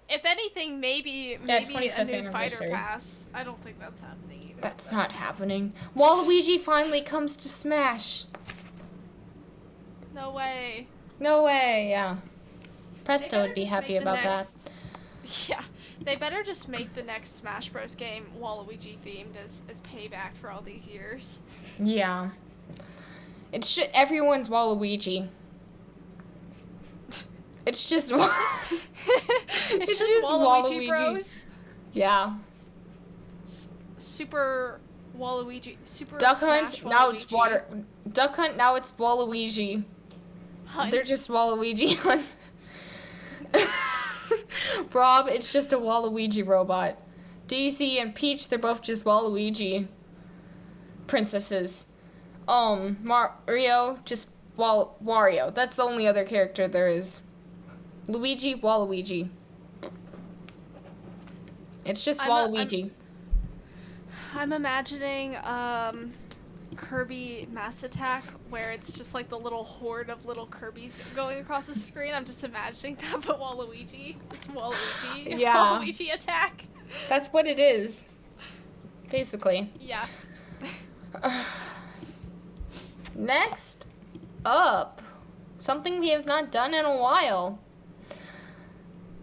if anything, maybe a new fighter pass. I don't think that's happening either. That's not happening. Waluigi finally comes to Smash. No way. No way, yeah. They Presto better would be just happy make the about that. next- Yeah, they better just make the next Smash Bros. Game Waluigi themed as payback for all these years. Yeah. It's just everyone's Waluigi. It's just It's just Waluigi Bros. Yeah. Super Waluigi. Super Duck Smash Hunt, now it's Waluigi. water. Duck Hunt, now it's Waluigi. Hunt. They're just Waluigi Hunt. Rob, it's just a Waluigi robot. Daisy and Peach, they're both just Waluigi princesses. Mario, just Wario. That's the only other character there is. Luigi, Waluigi. It's just Waluigi. I'm imagining Kirby Mass Attack, where it's just like the little horde of little Kirbys going across the screen. I'm just imagining that, but Waluigi. Just Waluigi. Yeah. Waluigi attack. That's what it is. Basically. Yeah. Next up, something we have not done in a while.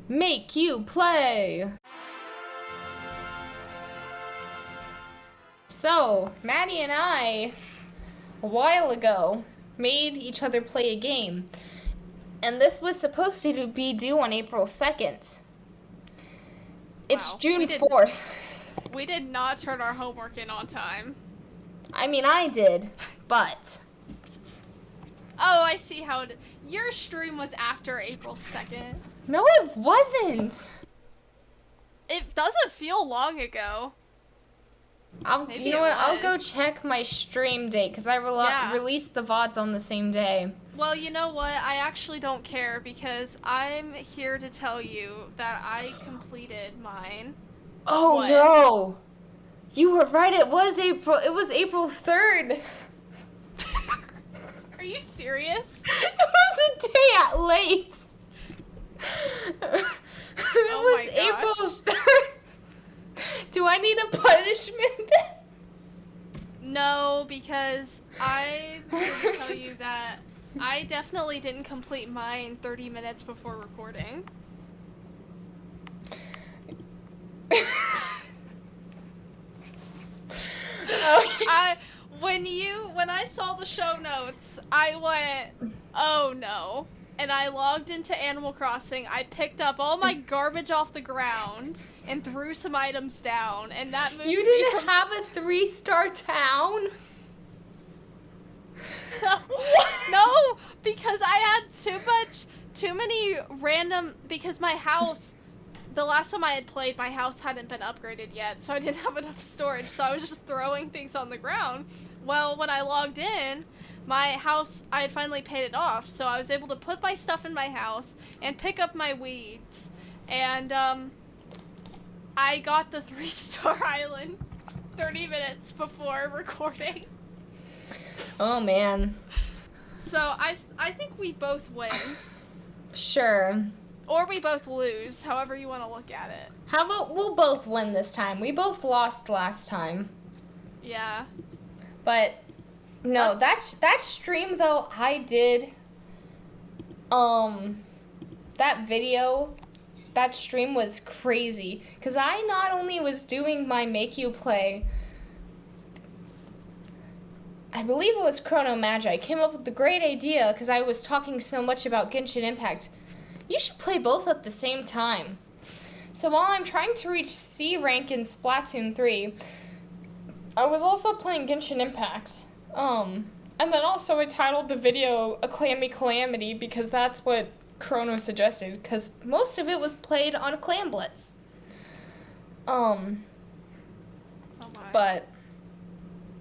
Make you play. So, Maddie and I, a while ago, made each other play a game. And this was supposed to be due on April 2nd. It's Wow. June 4th. We did not turn our homework in on time. I mean, I did, but... Oh, I see how it is. Your stream was after April 2nd. No, it wasn't. It doesn't feel long ago. Maybe You know what? I'll it go was. check my stream date because I Yeah. released the VODs on the same day. Well, you know what? I actually don't care because I'm here to tell you that I completed mine. Oh What? no! You were right. It was April. It was April 3rd. Are you serious? It was a day late. It was my gosh. April 3rd. Do I need a punishment? No, because I'm here to tell you that I definitely didn't complete mine 30 minutes before recording. Okay. When I saw the show notes, I went, oh no. And I logged into Animal Crossing, I picked up all my garbage off the ground and threw some items down, and that moved You me didn't from have a 3-star town? No, because I had too many random, because my house, the last time I had played, my house hadn't been upgraded yet, so I didn't have enough storage, so I was just throwing things on the ground. Well, when I logged in, my house, I had finally paid it off, so I was able to put my stuff in my house and pick up my weeds, and I got the 3-star island 30 minutes before recording. Oh man. So I think we both win. Sure. Or we both lose, however you want to look at it. How about we'll both win this time? We both lost last time. Yeah. But no, that stream though, I did that video, that stream was crazy cuz I not only was doing my make you play, I believe it was Chrono Magi came up with the great idea cuz I was talking so much about Genshin Impact. You should play both at the same time. So while I'm trying to reach C rank in Splatoon 3, I was also playing Genshin Impact. And then also I titled the video A Clammy Calamity because that's what Chrono suggested, because most of it was played on Clam Blitz. Oh my. But,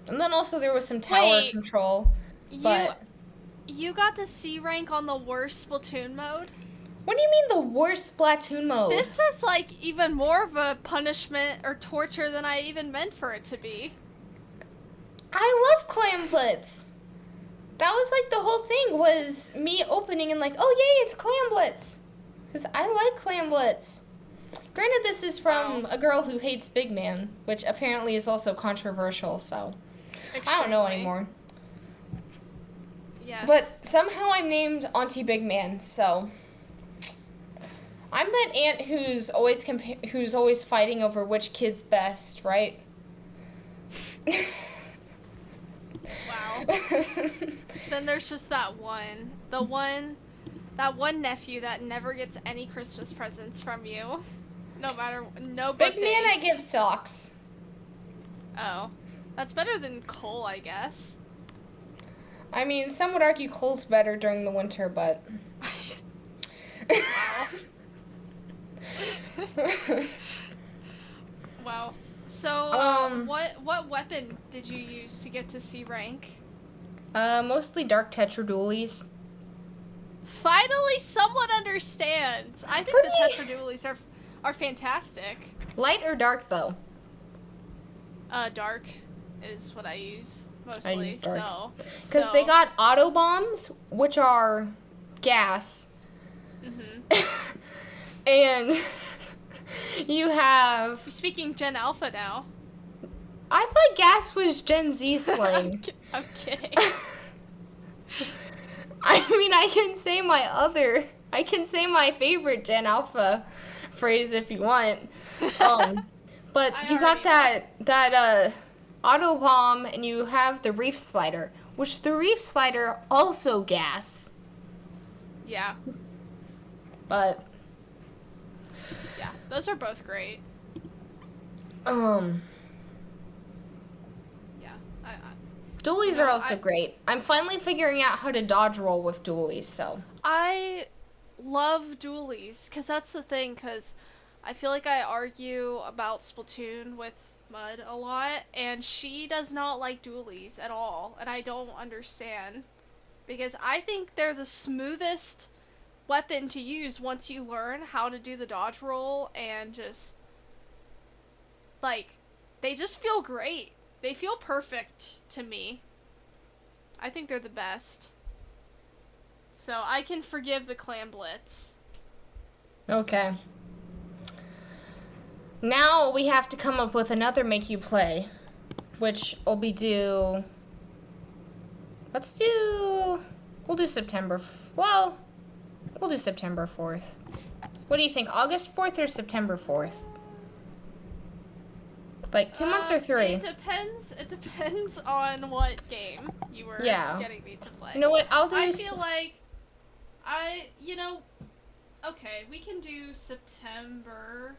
and then also there was some tower Wait, control. But You got to C rank on the worst Splatoon mode? what do you mean the worst Splatoon mode? This is like even more of a punishment or torture than I even meant for it to be. I love Clam Blitz. That was like the whole thing was me opening and like, oh yay, it's Clam Blitz. Because I like Clam Blitz. Granted, this is from a girl who hates Big Man, which apparently is also controversial, so I don't know Extremely. anymore. But Yes. somehow I'm named Auntie Big Man, so I'm that aunt who's always fighting over which kid's best, right? Wow. Then there's just that one. That one nephew that never gets any Christmas presents from you. No Big birthday. Man, I give socks. Oh. That's better than Cole, I guess. I mean, some would argue Cole's better during the winter, but... Wow. Wow. So, what weapon did you use to get to C rank? Mostly dark tetradualies. Finally, someone understands. I think the tetradualies are fantastic. Light or dark, though? Dark is what I use mostly. I use dark. Because they got auto bombs, which are gas. Mm-hmm. And you have... You're speaking Gen Alpha now. I thought gas was Gen Z slang. I'm kidding. I mean, I can say my favorite Gen Alpha phrase if you want. But you got that auto bomb, and you have the reef slider, which the reef slider also gas. Yeah. But yeah, those are both great. Yeah, dualies are also great. I'm finally figuring out how to dodge roll with dualies, so. I love dualies, because that's the thing, because I feel like I argue about Splatoon with Mud a lot, and she does not like dualies at all, and I don't understand, because I think they're the smoothest weapon to use once you learn how to do the dodge roll, and just, like, they just feel great. They feel perfect to me. I think they're the best. So I can forgive the Clam Blitz. Okay. Now we have to come up with another make you play, which will be due... We'll do September 4th. What do you think, August 4th or September 4th? Like 2 months or 3? It depends on what game you were getting me to play. You know what, I feel like, okay, we can do September.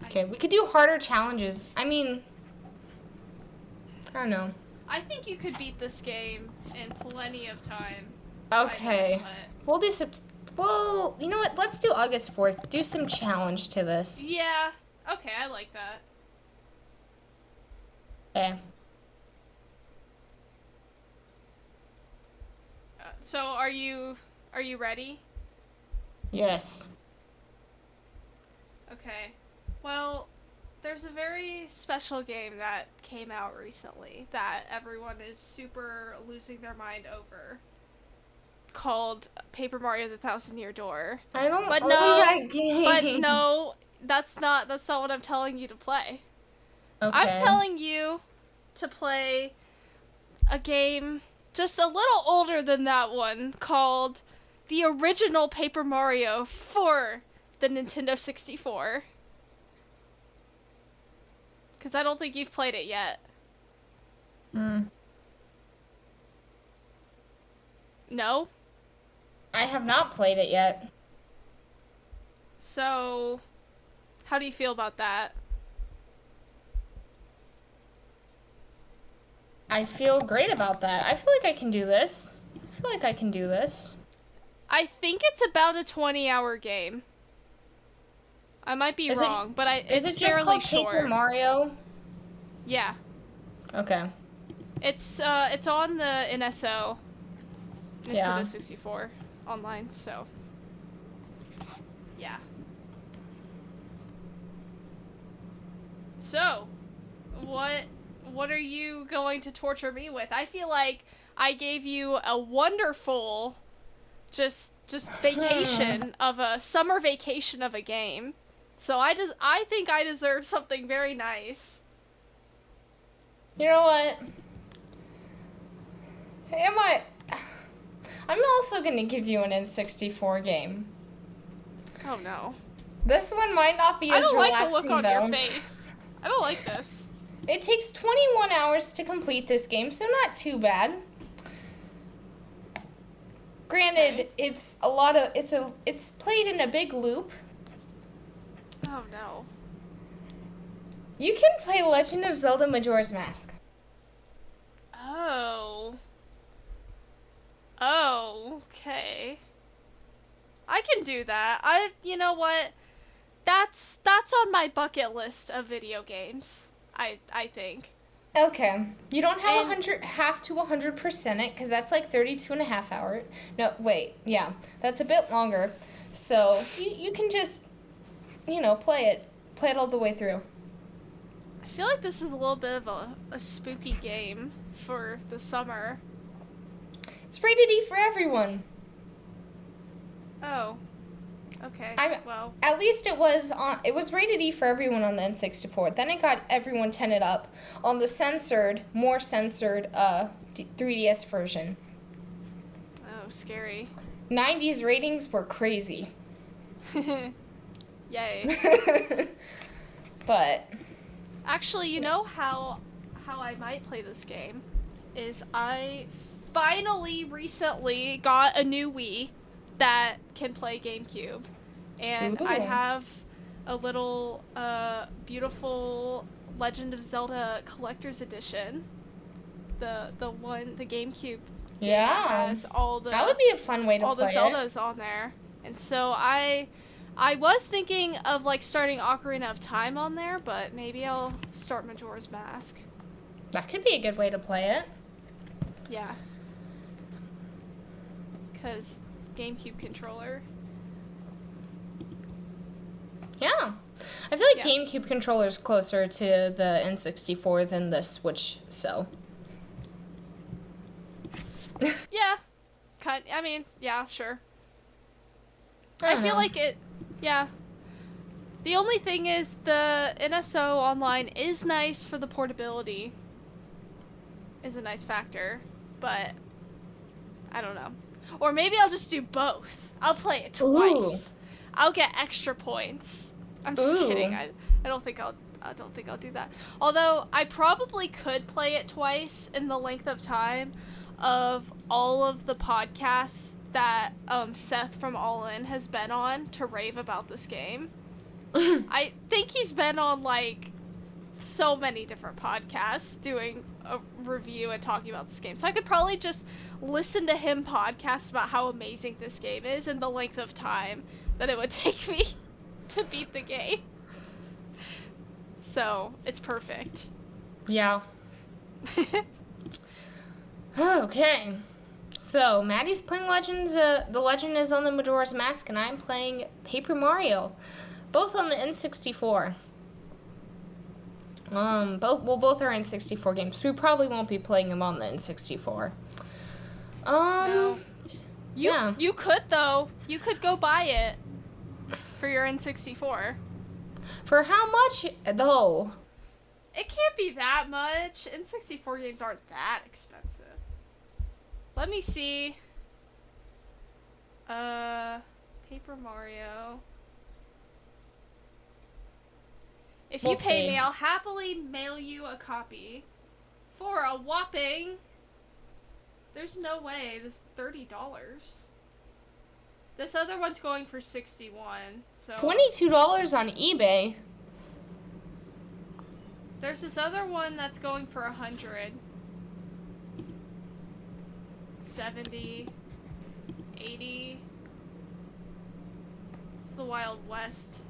Okay, we could do harder challenges. I mean, I don't know. I think you could beat this game in plenty of time. Okay. We'll do well, you know what? Let's do August 4th. Do some challenge to this. Yeah. Okay, I like that. Okay. So are you ready? Yes. Okay. Well, there's a very special game that came out recently that everyone is super losing their mind over, called Paper Mario: The Thousand-Year Door. I don't but own no, that game. But no, that's not what I'm telling you to play. Okay. I'm telling you to play a game just a little older than that one, called the original Paper Mario for the Nintendo 64. Because I don't think you've played it yet. No? I have not played it yet. So, how do you feel about that? I feel great about that. I feel like I can do this. I think it's about a 20-hour game. I might be wrong, but it's is it just fairly called short. Paper Mario? Yeah. Okay. It's on the NSO, Nintendo 64 online, so yeah. So, what are you going to torture me with? I feel like I gave you a wonderful just vacation of a summer vacation of a game. So I think I deserve something very nice. You know what? Am I? I'm also gonna give you an N64 game. Oh no. This one might not be as relaxing, I don't like the look on though. your face. I don't like this. It takes 21 hours to complete this game, so not too bad. Granted, Okay. it's played in a big loop. Oh no. You can play Legend of Zelda Majora's Mask. Oh. Oh, okay. I can do that. You know what? That's on my bucket list of video games. I think. Okay. You don't have And- have to 100% it, because that's like 32 and a half hours. No, wait. Yeah. That's a bit longer. So, you can just, play it. Play it all the way through. I feel like this is a little bit of a spooky game for the summer. It's rated E for everyone. Oh. Okay. Well. At least it was rated E for everyone on the N64. Then it got everyone tented up on the more censored 3DS version. Oh, scary. 90s ratings were crazy. Yay. But Actually, you know how I might play this game is I finally recently got a new Wii that can play GameCube, and I Ooh. have a little beautiful Legend of Zelda Collector's Edition. The GameCube game that has all the that would be a fun way to all the play it. Zeldas on there. And so I was thinking of like starting Ocarina of Time on there, but maybe I'll start Majora's Mask. That could be a good way to play it. Yeah. Cause GameCube controller. Yeah. I feel like Yeah. GameCube controller is closer to the N64 than the Switch, so. Yeah. I mean, yeah, sure. I I don't feel know. like it. Yeah. The only thing is the NSO online is nice for the portability. Is a nice factor, but I don't know. Or maybe I'll just do both. I'll play it twice. I'll get extra points. I'm just kidding. I don't think I'll do that. Although I probably could play it twice in the length of time of all of the podcasts that Seth from All In has been on to rave about this game. I think he's been on like so many different podcasts doing a review and talking about this game. So I could probably just listen to him podcast about how amazing this game is in the length of time that it would take me to beat the game. So, it's perfect. Yeah. Okay. So, Maddie's playing Legends, the Legend is on the Majora's Mask, and I'm playing Paper Mario. Both on the N64. Both are N64 games. We probably won't be playing them on the N64. No. Yeah. You could, though. You could go buy it for your N64. For how much, though? It can't be that much. N64 games aren't that expensive. Let me see. Paper Mario. If you pay me, I'll happily mail you a copy for a whopping... There's no way. This is $30. This other one's going for $61. So $22 on eBay. there's this other one that's going for $100. 70, 80. It's the Wild West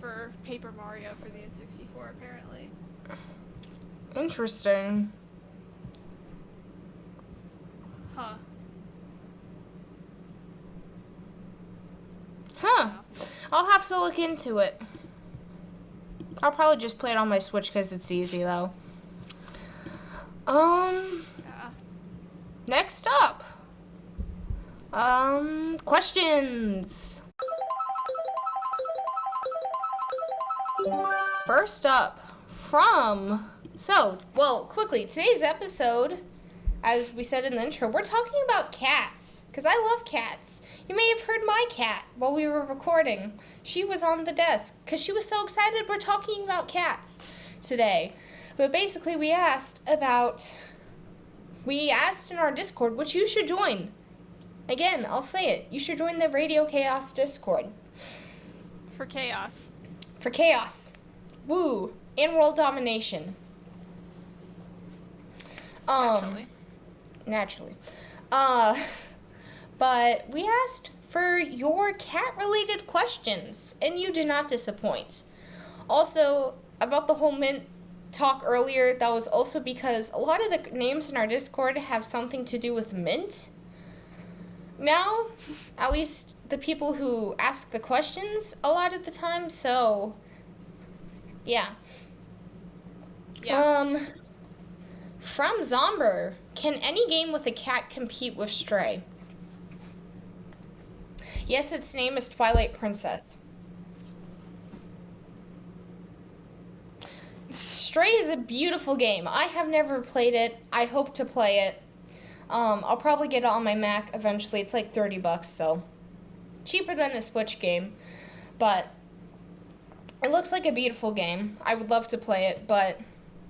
for Paper Mario for the N64, apparently. Interesting. Huh. Huh. I'll have to look into it. I'll probably just play it on my Switch because it's easy, though. Yeah. Next up. Questions. First up, quickly, today's episode as we said in the intro, we're talking about cats, because I love cats. You may have heard my cat while we were recording. She was on the desk, because she was so excited we're talking about cats today. But basically, we asked in our Discord, which you should join. Again, I'll say it. You should join the Radio Chaos Discord. For chaos. For chaos. Woo. And world domination. Naturally. But we asked for your cat-related questions, and you did not disappoint. Also, about the whole mint talk earlier, that was also because a lot of the names in our Discord have something to do with mint. Now, at least the people who ask the questions a lot of the time, so yeah. From Zomber, can any game with a cat compete with Stray? Yes, its name is Twilight Princess. Stray is a beautiful game. I have never played it. I hope to play it. I'll probably get it on my Mac eventually. It's like $30, so cheaper than a Switch game. But it looks like a beautiful game. I would love to play it, but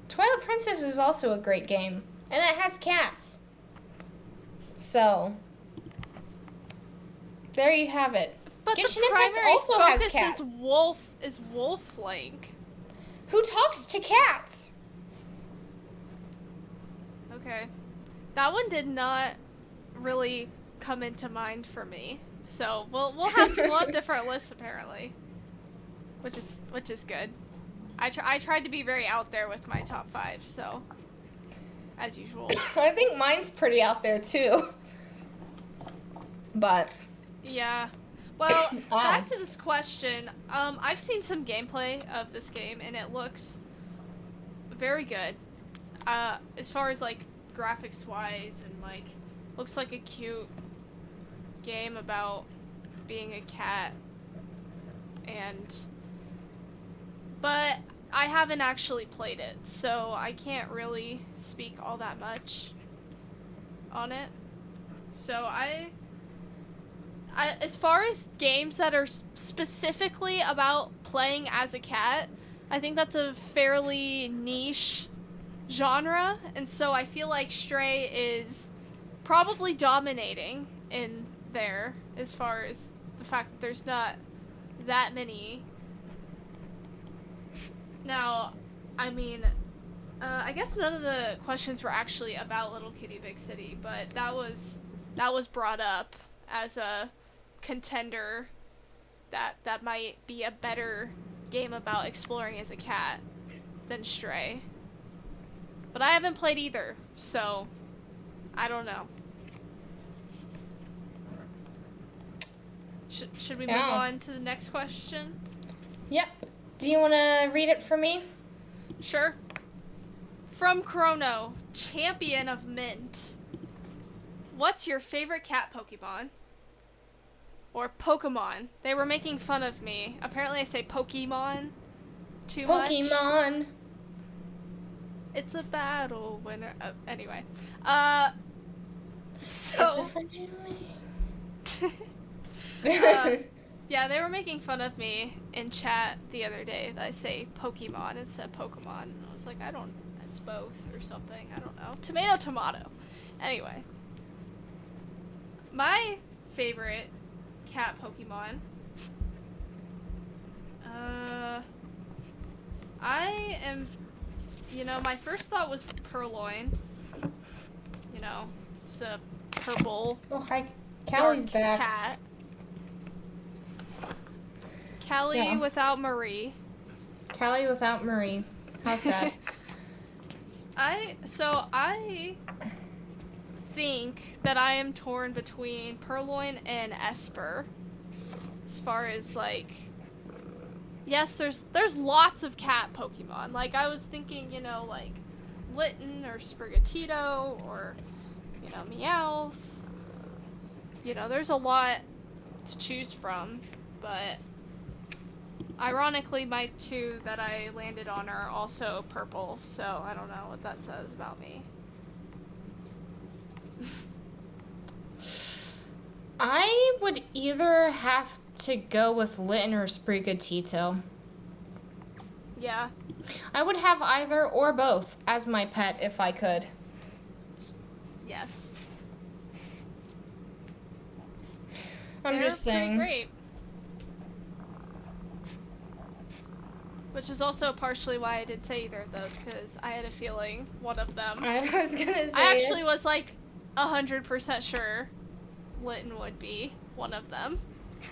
Twilight Princess is also a great game, and it has cats. So there you have it. But Genshin the Impact primary also has focus cats. is Wolf Link. Who talks to cats? Okay. That one did not really come into mind for me. So we'll have different lists apparently. Which is good. I tried to be very out there with my top 5, so as usual. I think mine's pretty out there too. But yeah. Well, back to this question. I've seen some gameplay of this game and it looks very good. As far as like graphics wise, and like looks like a cute game about being a cat, but I haven't actually played it, so I can't really speak all that much on it. So I as far as games that are specifically about playing as a cat, I think that's a fairly niche genre, and so I feel like Stray is probably dominating in there as far as the fact that there's not that many. Now, I mean, I guess none of the questions were actually about Little Kitty Big City, but that was brought up as a contender that might be a better game about exploring as a cat than Stray. But I haven't played either, so I don't know. Should we move on to the next question? Yep. Do you want to read it for me? Sure. From Chrono, champion of Mint. What's your favorite cat Pokemon? Or Pokemon. They were making fun of me. Apparently I say Pokemon too much. Pokemon. It's a battle winner. Anyway. So. Yeah, they were making fun of me in chat the other day that I say Pokemon instead of Pokemon. And I was like, it's both or something. I don't know. Tomato, tomato. Anyway. My favorite cat Pokemon. I am, my first thought was Purloin. It's a purple. Oh, hi. Callie's back. Cat. Callie without Marie. Callie without Marie. How sad. I think that I am torn between Purloin and Esper. As far as like, yes, there's lots of cat Pokemon. Like I was thinking, like Litten or Sprigatito or Meowth. There's a lot to choose from, but ironically my 2 that I landed on are also purple, so I don't know what that says about me. I would either have to go with Litten or Sprigatito. Yeah. I would have either or both as my pet if I could. Yes. I'm just saying. Pretty great. Which is also partially why I didn't say either of those, because I had a feeling one of them. I was gonna say. I actually was like 100% sure Litten would be one of them.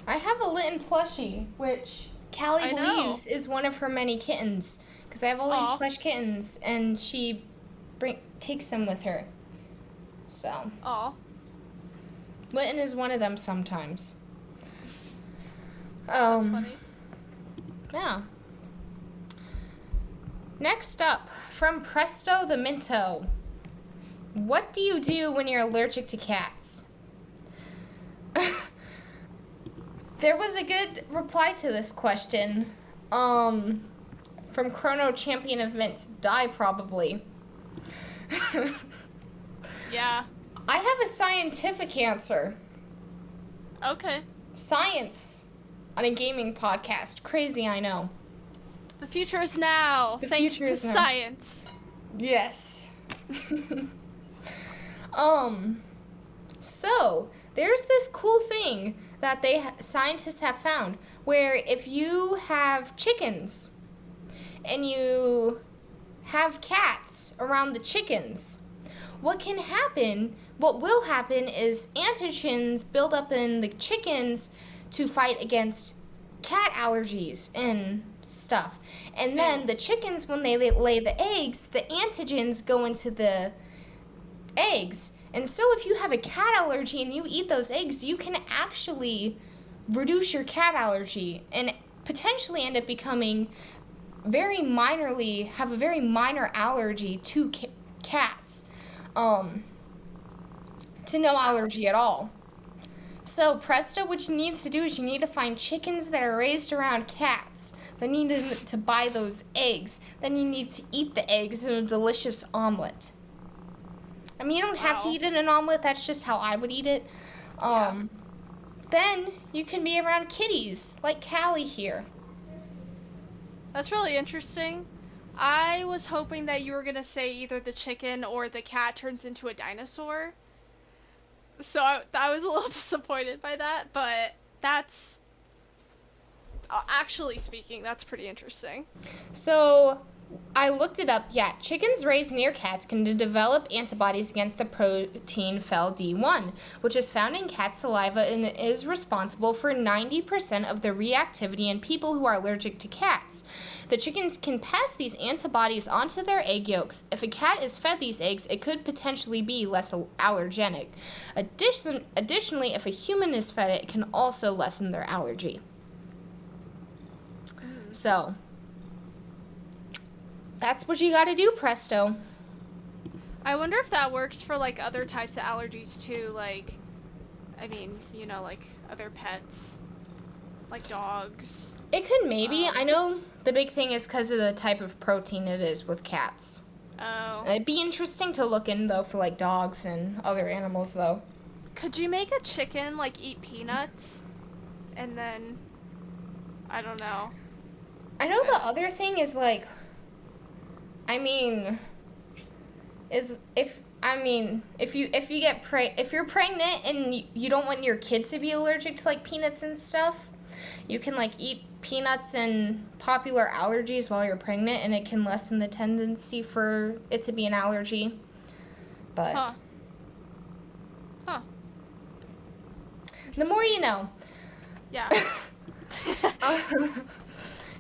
I have a Litten plushie, which Callie believes is one of her many kittens. Because I have all these plush kittens, and she takes them with her. So. Aw. Litten is one of them sometimes. That's funny. Yeah. Next up, from Presto the Minto. What do you do when you're allergic to cats? There was a good reply to this question. From Chrono Champion of Mint. Die, probably. Yeah. I have a scientific answer. Okay. Science on a gaming podcast. Crazy, I know. The future is now, thanks to science. Yes. So, there's this cool thing that scientists have found, where if you have chickens and you have cats around the chickens, what will happen is antigens build up in the chickens to fight against cat allergies and stuff. And then the chickens, when they lay the eggs, the antigens go into the eggs. And so if you have a cat allergy and you eat those eggs, you can actually reduce your cat allergy and potentially end up becoming have a very minor allergy to cats. To no allergy at all. So, Presto, what you need to do is you need to find chickens that are raised around cats. Then you need to buy those eggs. Then you need to eat the eggs in a delicious omelet. I mean, you don't have to eat it in an omelet. That's just how I would eat it. Then you can be around kitties, like Callie here. That's really interesting. I was hoping that you were going to say either the chicken or the cat turns into a dinosaur. So I was a little disappointed by that, but that's... actually speaking, that's pretty interesting. So, I looked it up. Yeah, chickens raised near cats can develop antibodies against the protein FeL-D1, which is found in cat saliva and is responsible for 90% of the reactivity in people who are allergic to cats. The chickens can pass these antibodies onto their egg yolks. If a cat is fed these eggs, it could potentially be less allergenic. Additionally, if a human is fed it can also lessen their allergy. So, that's what you gotta do, Presto. I wonder if that works for, like, other types of allergies, too. Like, I mean, you know, like, other pets. Like dogs. It could maybe. I know the big thing is because of the type of protein it is with cats. Oh. It'd be interesting to look in, though, for, like, dogs and other animals, though. Could you make a chicken, like, eat peanuts? And then... I don't know. I know the other thing is, like... I mean... If you're pregnant and you don't want your kids to be allergic to, like, peanuts and stuff, you can, like, eat peanuts and popular allergies while you're pregnant, and it can lessen the tendency for it to be an allergy. But... Huh. The more you know. Yeah.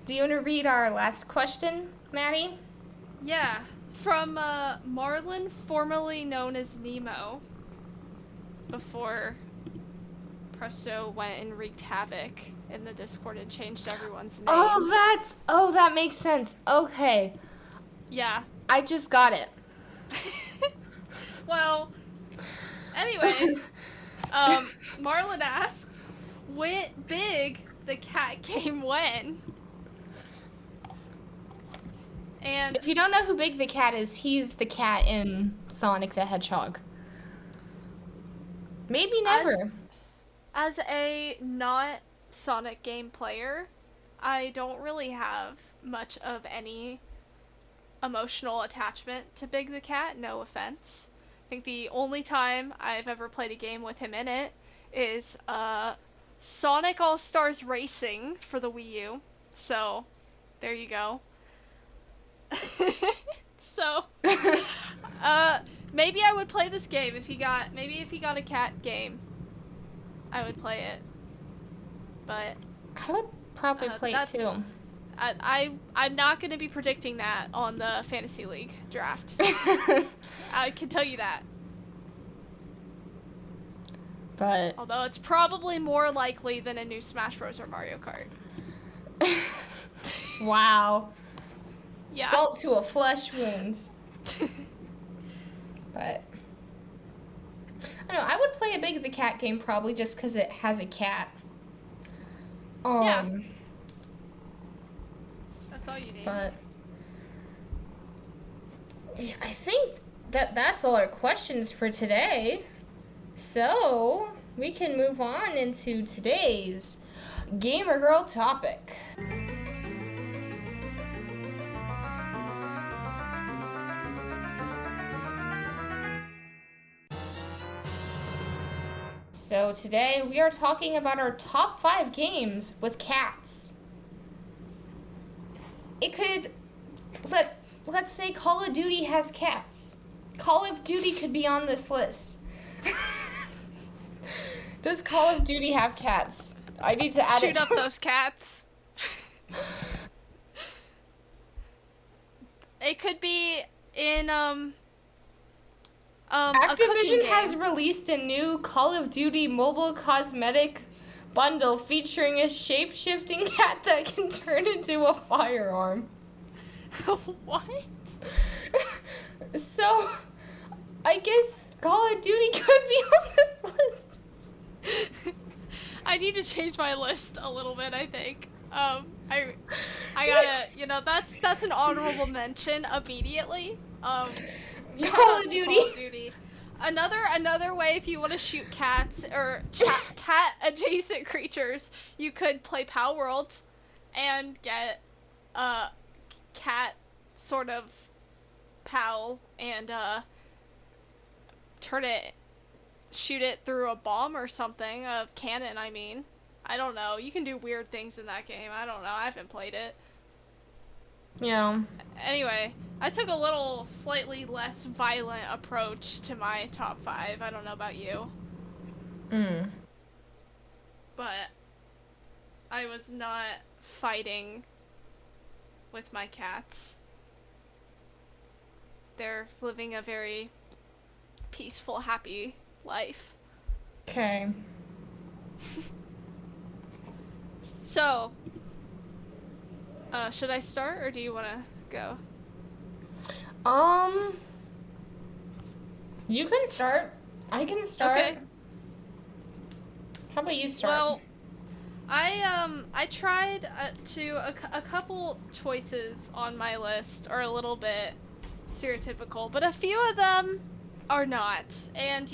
Do you want to read our last question, Maddie? Yeah. From Marlin, formerly known as Nemo, before Presto went and wreaked havoc in the Discord and changed everyone's names. That makes sense. Okay. Yeah. I just got it. Well, anyway, Marlon asks, when big the cat came when? And if you don't know who Big the Cat is, he's the cat in Sonic the Hedgehog. Maybe never. As a not Sonic game player, I don't really have much of any emotional attachment to Big the Cat, no offense. I think the only time I've ever played a game with him in it is Sonic All-Stars Racing for the Wii U. So, there you go. So, maybe I would play this game if he got a cat game. I would play it. But I would probably play it too. I'm not going to be predicting that on the Fantasy League draft. I can tell you that. But although it's probably more likely than a new Smash Bros. Or Mario Kart. Wow. Yeah. Salt to a flesh wound. But I don't know, I would play a Big the Cat game probably just because it has a cat. Yeah. That's all you need. But I think that's all our questions for today. So we can move on into today's Gamer Girl topic. So today we are talking about our top 5 games with cats. It could, let's say Call of Duty has cats. Call of Duty could be on this list. Does Call of Duty have cats? I need to add Shoot up those cats. It could be in Activision has released a new Call of Duty mobile cosmetic bundle featuring a shape-shifting cat that can turn into a firearm. What? So, I guess Call of Duty could be on this list. I need to change my list a little bit, I think. I gotta, that's an honorable mention immediately. Call of Duty. Another way, if you want to shoot cats or cat adjacent creatures, you could play Pow World and get a cat sort of Pow and shoot it through a bomb or something, a cannon, I mean. I don't know. You can do weird things in that game. I don't know. I haven't played it. Yeah. Anyway, I took a little slightly less violent approach to my top 5. I don't know about you. But I was not fighting with my cats. They're living a very peaceful, happy life. Okay. So, should I start, or do you want to go? You can start. I can start. Okay. How about you start? Well, I tried a couple choices on my list are a little bit stereotypical, but a few of them are not. And,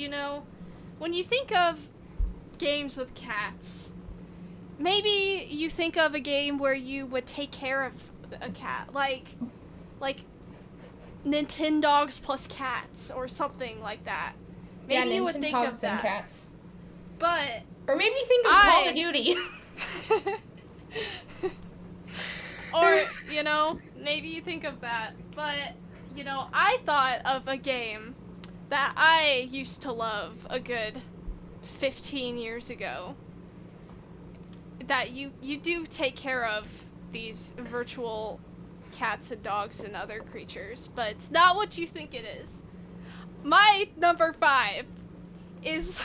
when you think of games with cats, maybe you think of a game where you would take care of a cat, like Nintendogs plus cats or something like that. Maybe you would think of that. And cats. But or maybe think of Call of Duty. Or, maybe you think of that. But, I thought of a game that I used to love a good 15 years ago. That you do take care of these virtual cats and dogs and other creatures, but it's not what you think it is. My number 5 is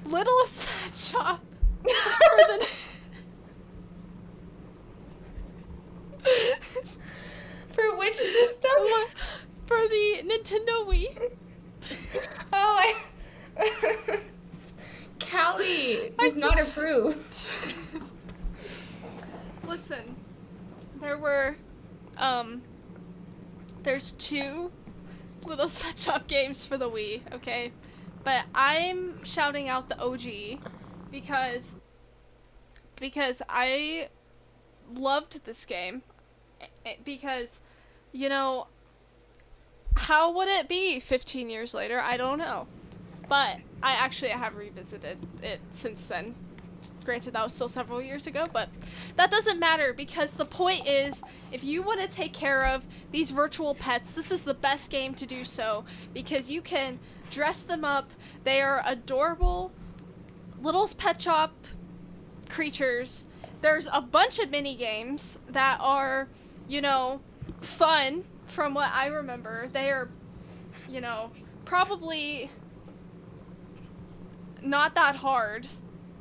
Littlest Pet Shop For which system? For the Nintendo Wii. Oh, Callie does not approve. Listen, there's 2 Littlest Pet Shop games for the Wii, okay? But I'm shouting out the OG because I loved this game. Because, you know, how would it be 15 years later? I don't know. But I have revisited it since then. Granted, that was still several years ago, but that doesn't matter because the point is, if you want to take care of these virtual pets, this is the best game to do so because you can dress them up. They are adorable little pet shop creatures. There's a bunch of mini games that are, you know, fun from what I remember. They are, you know, probably not that hard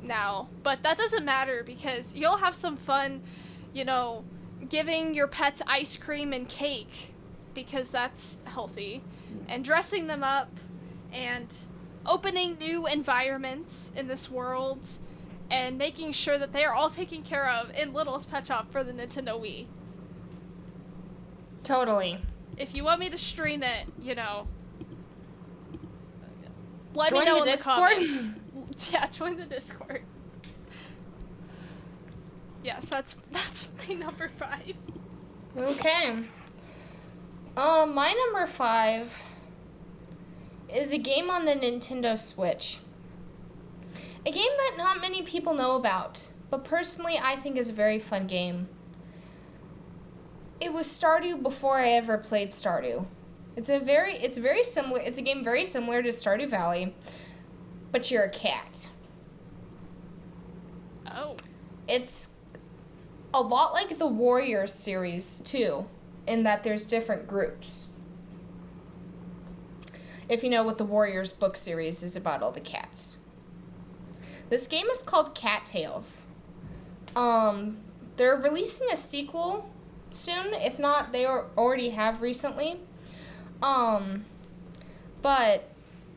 now, but that doesn't matter because you'll have some fun, you know, giving your pets ice cream and cake because that's healthy, and dressing them up and opening new environments in this world and making sure that they are all taken care of in Littlest Pet Shop for the Nintendo Wii. Totally. If you want me to stream it, you know, let Join me know the in Discord. the comments. Yeah, join the Discord. Yes, that's my number 5. Okay. My number 5 is a game on the Nintendo Switch. A game that not many people know about, but personally I think is a very fun game. It was Stardew before I ever played Stardew. It's very similar. It's a game very similar to Stardew Valley, but you're a cat. Oh. It's a lot like the Warriors series too, in that there's different groups. If you know what the Warriors book series is about, all the cats. This game is called Cat Tales. They're releasing a sequel soon. If not, they already have recently. But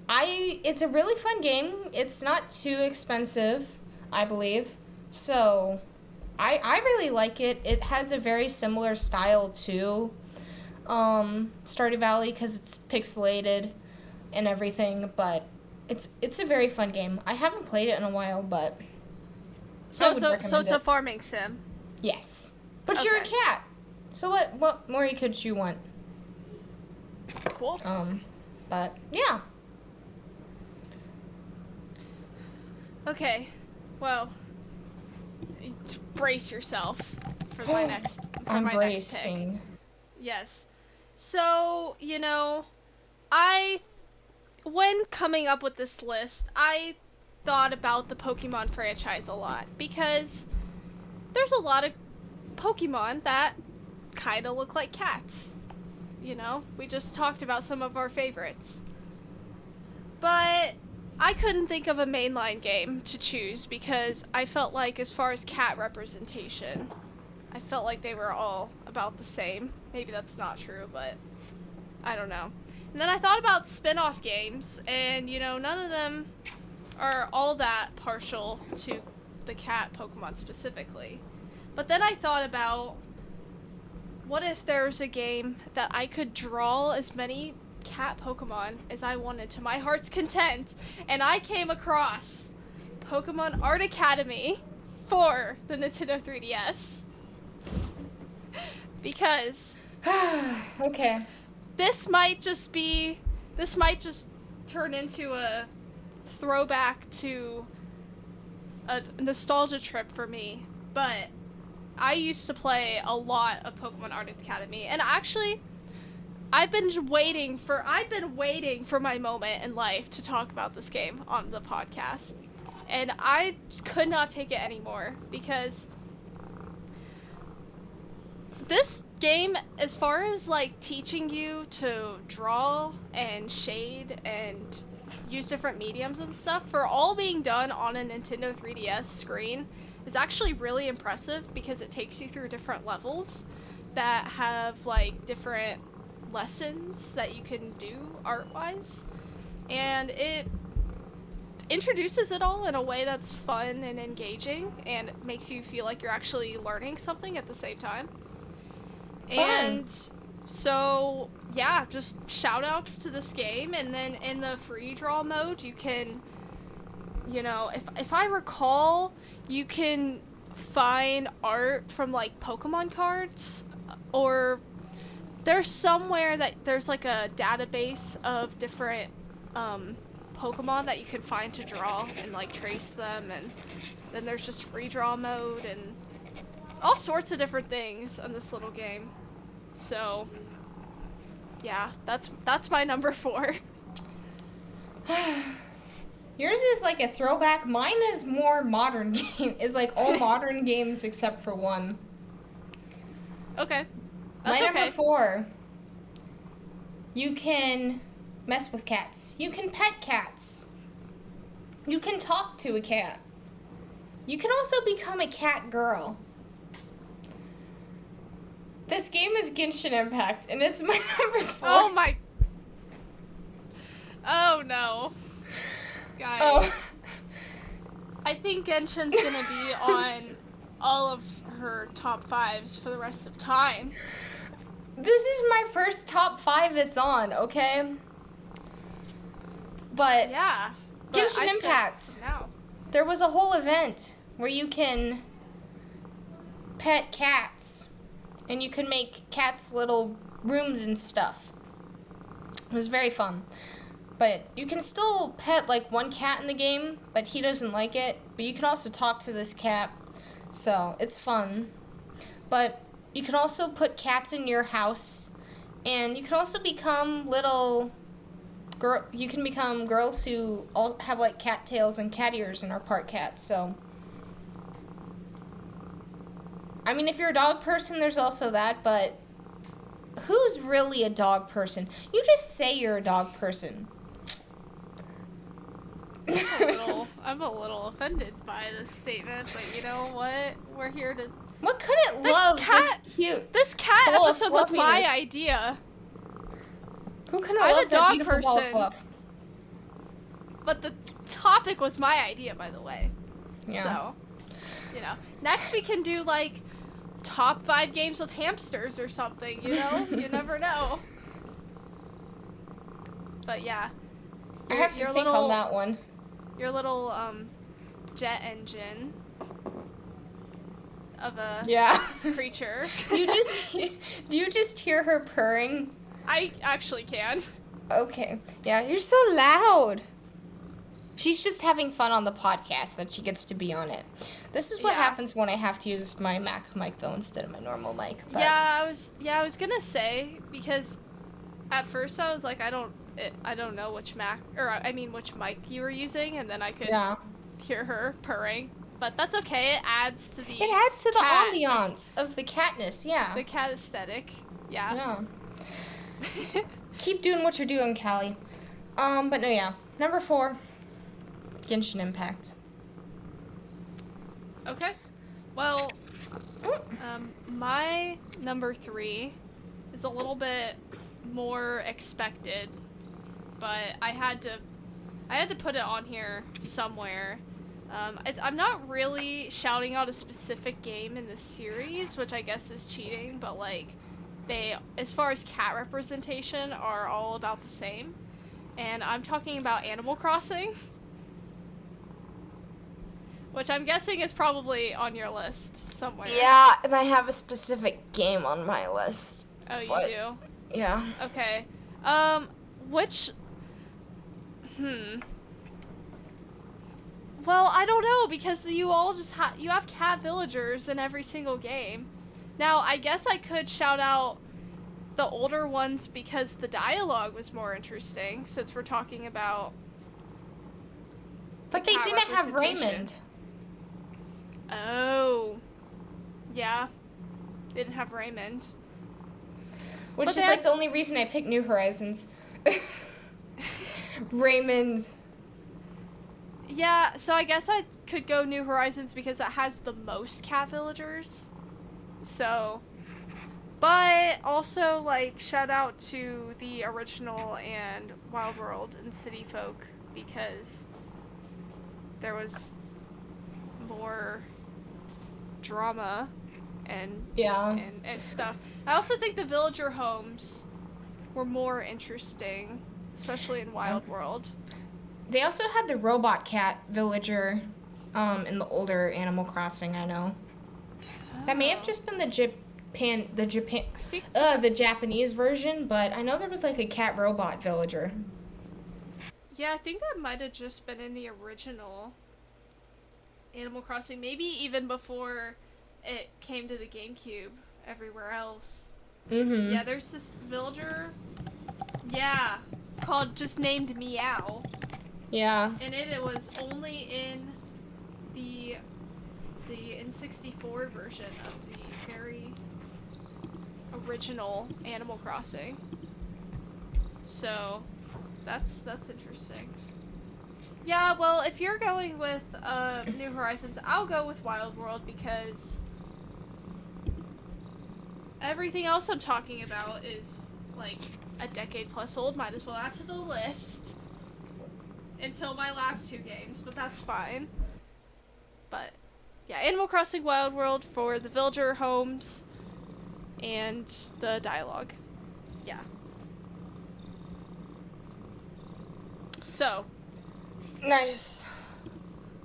it's a really fun game. It's not too expensive, I believe. So, I really like it. It has a very similar style to Stardew Valley because it's pixelated and everything, but it's a very fun game. I haven't played it in a while, but so it's a farming sim. Yes. But you're a cat. So what more could you want? Cool. But yeah. Okay. Well, brace yourself for my next I'm my bracing. next pick. Yes. So, you know, when coming up with this list, I thought about the Pokemon franchise a lot because there's a lot of Pokemon that kind of look like cats. You know, we just talked about some of our favorites. But I couldn't think of a mainline game to choose because I felt like as far as cat representation, I felt like they were all about the same. Maybe that's not true, but I don't know. And then I thought about spin-off games, and, you know, none of them are all that partial to the cat Pokemon specifically. But then I thought about, what if there's a game that I could draw as many cat Pokemon as I wanted to my heart's content, and I came across Pokemon Art Academy for the Nintendo 3DS. Because Okay. this might just turn into a throwback to a nostalgia trip for me, but I used to play a lot of Pokemon Art Academy, and actually I've been waiting for my moment in life to talk about this game on the podcast, and I could not take it anymore because this game, as far as like teaching you to draw and shade and use different mediums and stuff, for all being done on a Nintendo 3DS screen, is actually really impressive because it takes you through different levels that have like different lessons that you can do art-wise, and it introduces it all in a way that's fun and engaging and makes you feel like you're actually learning something at the same time. Fun. And So, yeah, just shout outs to this game, and then in the free draw mode, you can, you know, if I recall, you can find art from, like, Pokemon cards, or there's somewhere that there's, like, a database of different, Pokemon that you can find to draw and, like, trace them, and then there's just free draw mode, and all sorts of different things in this little game. So, yeah, that's my number 4. Yours is like a throwback. Mine is more modern game. It's like all modern games except for one. Okay. That's My okay. number 4. You can mess with cats. You can pet cats. You can talk to a cat. You can also become a cat girl. This game is Genshin Impact, and it's my number 4. Oh my. Oh no. Guys. Oh. I think Genshin's gonna be on all of her top 5s for the rest of time. This is my first top 5 it's on, okay? But Yeah. Genshin Impact. No. There was a whole event where you can pet cats. And you can make cats little rooms and stuff. It was very fun. But you can still pet like one cat in the game, but he doesn't like it. But you can also talk to this cat. So it's fun. But you can also put cats in your house. And you can also become you can become girls who all have like cat tails and cat ears and are part cat. So I mean, if you're a dog person, there's also that, but who's really a dog person? You just say you're a dog person. I'm a little offended by this statement, but you know what? We're here to... What couldn't love this cute? This cat ball of episode was my fluffiness? idea. Who couldn't I'm love a that dog beautiful ball of person. fluff? But the topic was my idea, by the way. Yeah. So, you know. Next we can do, like, top 5 games with hamsters or something, you know? You never know. But yeah. I have to think on that one. Your little, jet engine of a creature. Do you just hear her purring? I actually can. Okay. Yeah, you're so loud. She's just having fun on the podcast that she gets to be on it. This is what happens when I have to use my Mac mic though instead of my normal mic. But I was gonna say, because at first I was like, I don't know which which mic you were using, and then I could hear her purring. But that's okay. It adds to the ambiance of the catness. Yeah. The cat aesthetic. Yeah. Yeah. Keep doing what you're doing, Callie. But no, yeah. Number 4, Genshin Impact. Okay. Well, my number 3 is a little bit more expected, but I had to put it on here somewhere. I'm not really shouting out a specific game in this series, which I guess is cheating, but like, they, as far as cat representation, are all about the same. And I'm talking about Animal Crossing, which I'm guessing is probably on your list somewhere. Yeah, and I have a specific game on my list. Oh, you do? Yeah. Okay. Which... Well, I don't know, because you all just you have cat villagers in every single game. Now, I guess I could shout out the older ones because the dialogue was more interesting, since we're talking about... But they didn't have Raymond. Oh. Yeah. They didn't have Raymond. Which is like the only reason I picked New Horizons. Raymond. Yeah, so I guess I could go New Horizons because it has the most cat villagers. So, but also, like, shout out to the original and Wild World and City Folk because there was more drama and Yeah. and stuff. I also think the villager homes were more interesting, especially in Wild World. They also had the robot cat villager in the older Animal Crossing, I know. That may have Oh. just been the I think the Japanese version, but I know there was like a cat robot villager. yeah, I think that might have just been in the original Animal Crossing, maybe even before it came to the GameCube everywhere else. Mm-hmm. Yeah, there's this villager, yeah, called just named Meow, Yeah. and it was only in the N64 version of the very original Animal Crossing. So that's interesting. Yeah, well, if you're going with New Horizons, I'll go with Wild World because everything else I'm talking about is like a decade plus old. Might as well add to the list until my last two games, but that's fine. But yeah, Animal Crossing Wild World for the villager homes and the dialogue. Yeah. So, Nice.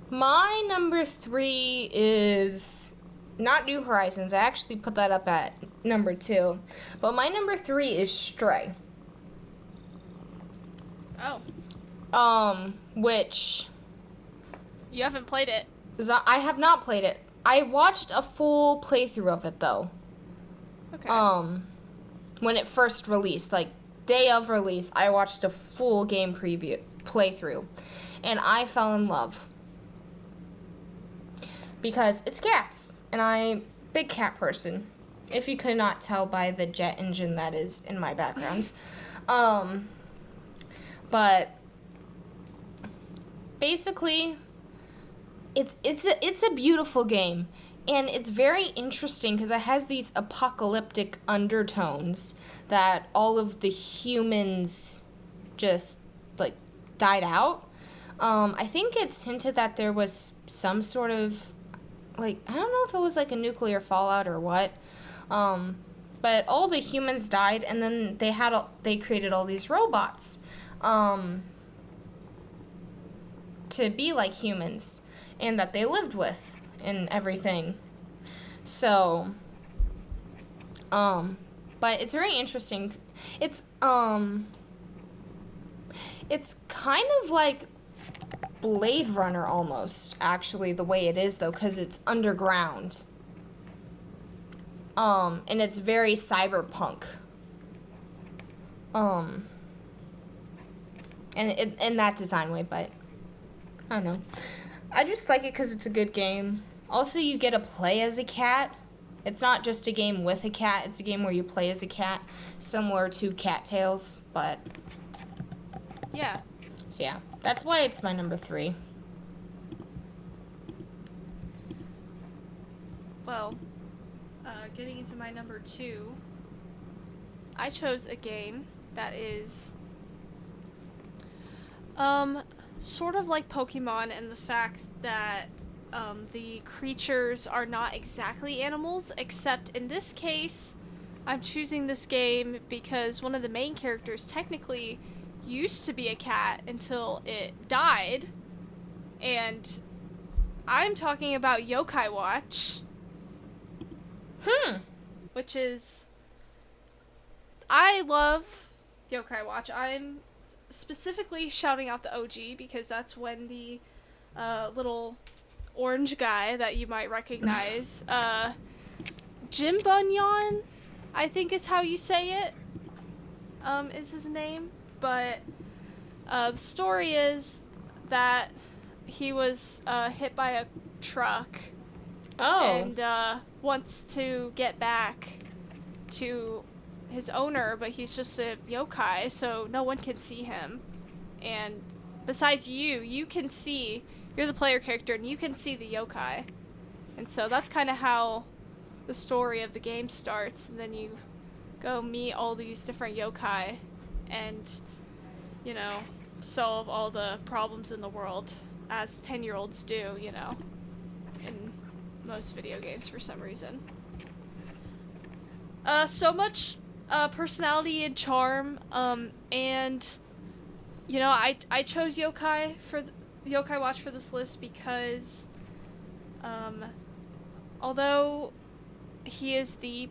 My number 3 is not New Horizons. I actually put that up at number 2. But my number 3 is Stray. Which you haven't played it. I have not played it. I watched a full playthrough of it though. Okay. When it first released, like day of release, I watched a full game playthrough, and I fell in love because it's cats, and I'm big cat person. If you could not tell by the jet engine that is in my background, but basically, it's a beautiful game. And it's very interesting because it has these apocalyptic undertones that all of the humans just, like, died out. I think it's hinted that there was some sort of, like, I don't know if it was, like, a nuclear fallout or what. But all the humans died, and then they created all these robots to be like humans and that they lived with and everything. So, but it's very interesting. It's kind of like Blade Runner almost, actually, the way it is though, because it's underground. And it's very cyberpunk. And in that design way, but I don't know. I just like it because it's a good game. Also, you get to play as a cat. It's not just a game with a cat. It's a game where you play as a cat, similar to Cattails, but Yeah. so yeah, that's why it's my number 3. Well, getting into my number 2, I chose a game that is sort of like Pokemon in the fact that the creatures are not exactly animals, except in this case, I'm choosing this game because one of the main characters technically used to be a cat until it died, and I'm talking about Yokai Watch. Which is... I love Yokai Watch. I'm specifically shouting out the OG because that's when the little orange guy that you might recognize, Jim Bunyan, I think is how you say it, is his name. But the story is that he was hit by a truck and wants to get back to his owner, but he's just a yokai, so no one can see him. And besides you can see, you're the player character, and you can see the yokai. And so that's kind of how the story of the game starts, and then you go meet all these different yokai and, you know, solve all the problems in the world, as 10-year-olds do, you know, in most video games for some reason. So much personality and charm. And I chose Yokai Watch for this list because although he is the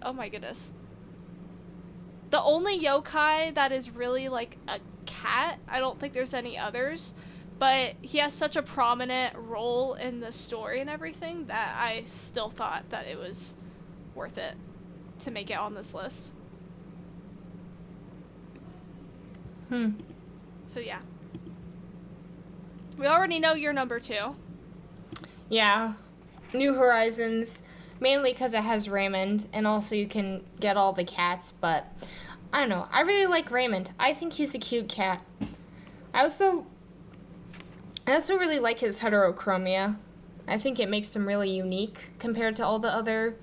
oh my goodness, the only yokai that is really like a cat. I don't think there's any others, but he has such a prominent role in the story and everything that I still thought that it was worth it to make it on this list. So yeah. We already know you're number 2. Yeah. New Horizons, mainly because it has Raymond, and also you can get all the cats, but I don't know. I really like Raymond. I think he's a cute cat. I also really like his heterochromia. I think it makes him really unique compared to all the other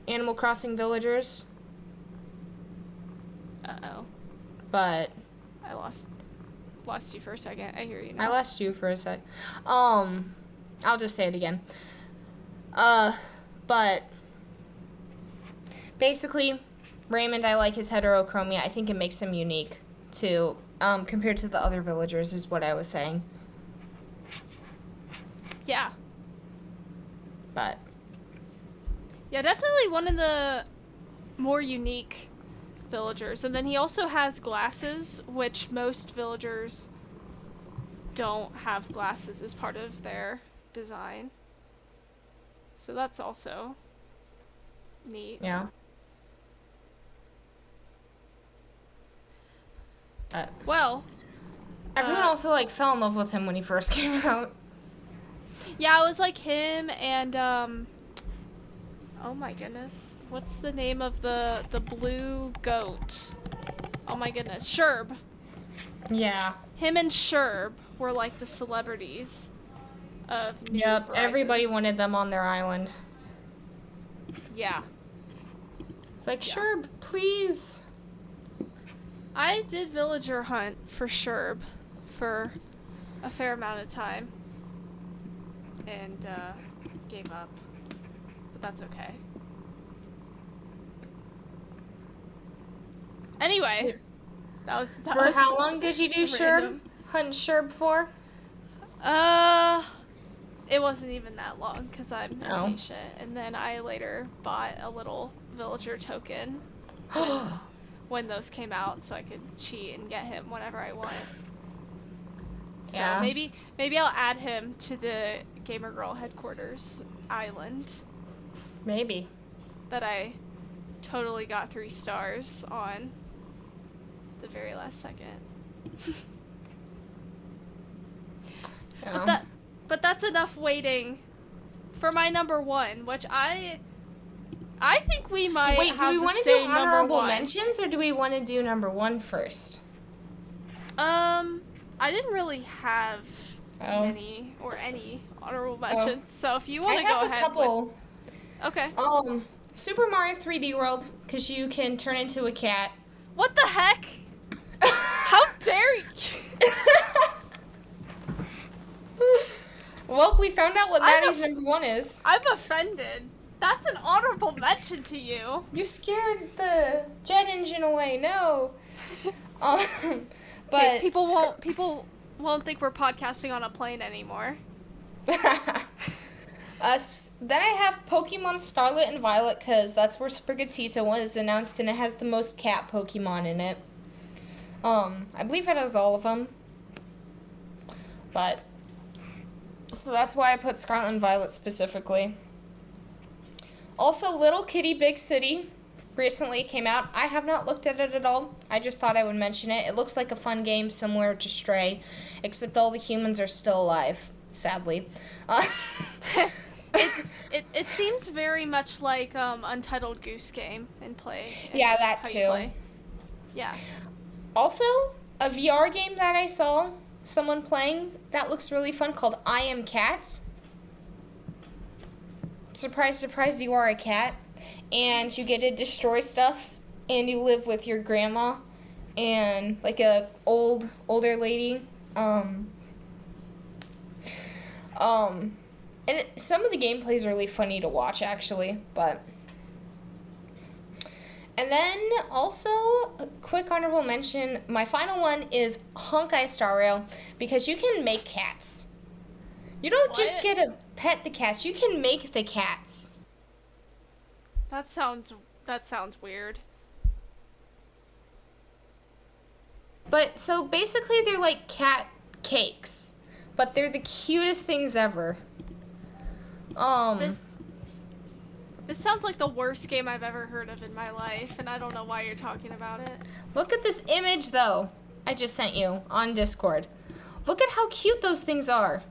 Animal Crossing villagers. Uh-oh. But I lost you for a second. I hear you now. I lost you for a sec. I'll just say it again. But basically, Raymond, I like his heterochromia. I think it makes him unique to compared to the other villagers, is what I was saying. Yeah. But yeah, definitely one of the more unique villagers. And then he also has glasses, which most villagers don't have glasses as part of their design. So that's also neat. yeah. Well, everyone also like fell in love with him when he first came out. Yeah, it was like him and oh my goodness, what's the name of the blue goat? Oh my goodness, Sherb. Yeah. Him and Sherb were like the celebrities of New Yep. Horizons. Everybody wanted them on their island. Yeah. It's like, Sherb, please. I did villager hunt for Sherb for a fair amount of time and gave up, but that's okay. Anyway, that was how long did you do Sherb? Hunt Sherb for? It wasn't even that long because I'm impatient, and then I later bought a little villager token when those came out, so I could cheat and get him whenever I want. So yeah. maybe I'll add him to the Gamer Girl headquarters island. Maybe. That I totally got 3 stars on the very last second. Yeah. But that's enough waiting for my number 1, which I think we might Wait, do we want to do honorable mentions, or do we want to do number 1 first? I didn't really have many or any honorable mentions, so if you want to go ahead. I have a couple. Okay. Super Mario 3D World, because you can turn into a cat. What the heck? How dare you? Well, we found out what Maddie's number 1 is. I'm offended. That's an honorable mention to you. You scared the jet engine away. No. But hey, people won't think we're podcasting on a plane anymore. Then I have Pokemon Scarlet and Violet, because that's where Sprigatito was announced, and it has the most cat Pokemon in it. I believe it has all of them. But so that's why I put Scarlet and Violet specifically. Also, Little Kitty Big City recently came out. I have not looked at it at all. I just thought I would mention it. It looks like a fun game similar to Stray, except all the humans are still alive, sadly. It seems very much like Untitled Goose Game in play. Yeah, that too. Yeah. Also, a VR game that I saw someone playing that looks really fun called I Am Cat. Surprise, surprise, you are a cat, and you get to destroy stuff, and you live with your grandma and like a older lady. And some of the gameplay is really funny to watch, actually, but And then also a quick honorable mention. My final one is Honkai Star Rail because you can make cats. You don't just What? get to pet the cats. You can make the cats. That sounds weird. But so basically they're like cat cakes, but they're the cutest things ever. This sounds like the worst game I've ever heard of in my life, and I don't know why you're talking about it. Look at this image though. I just sent you on Discord. Look at how cute those things are.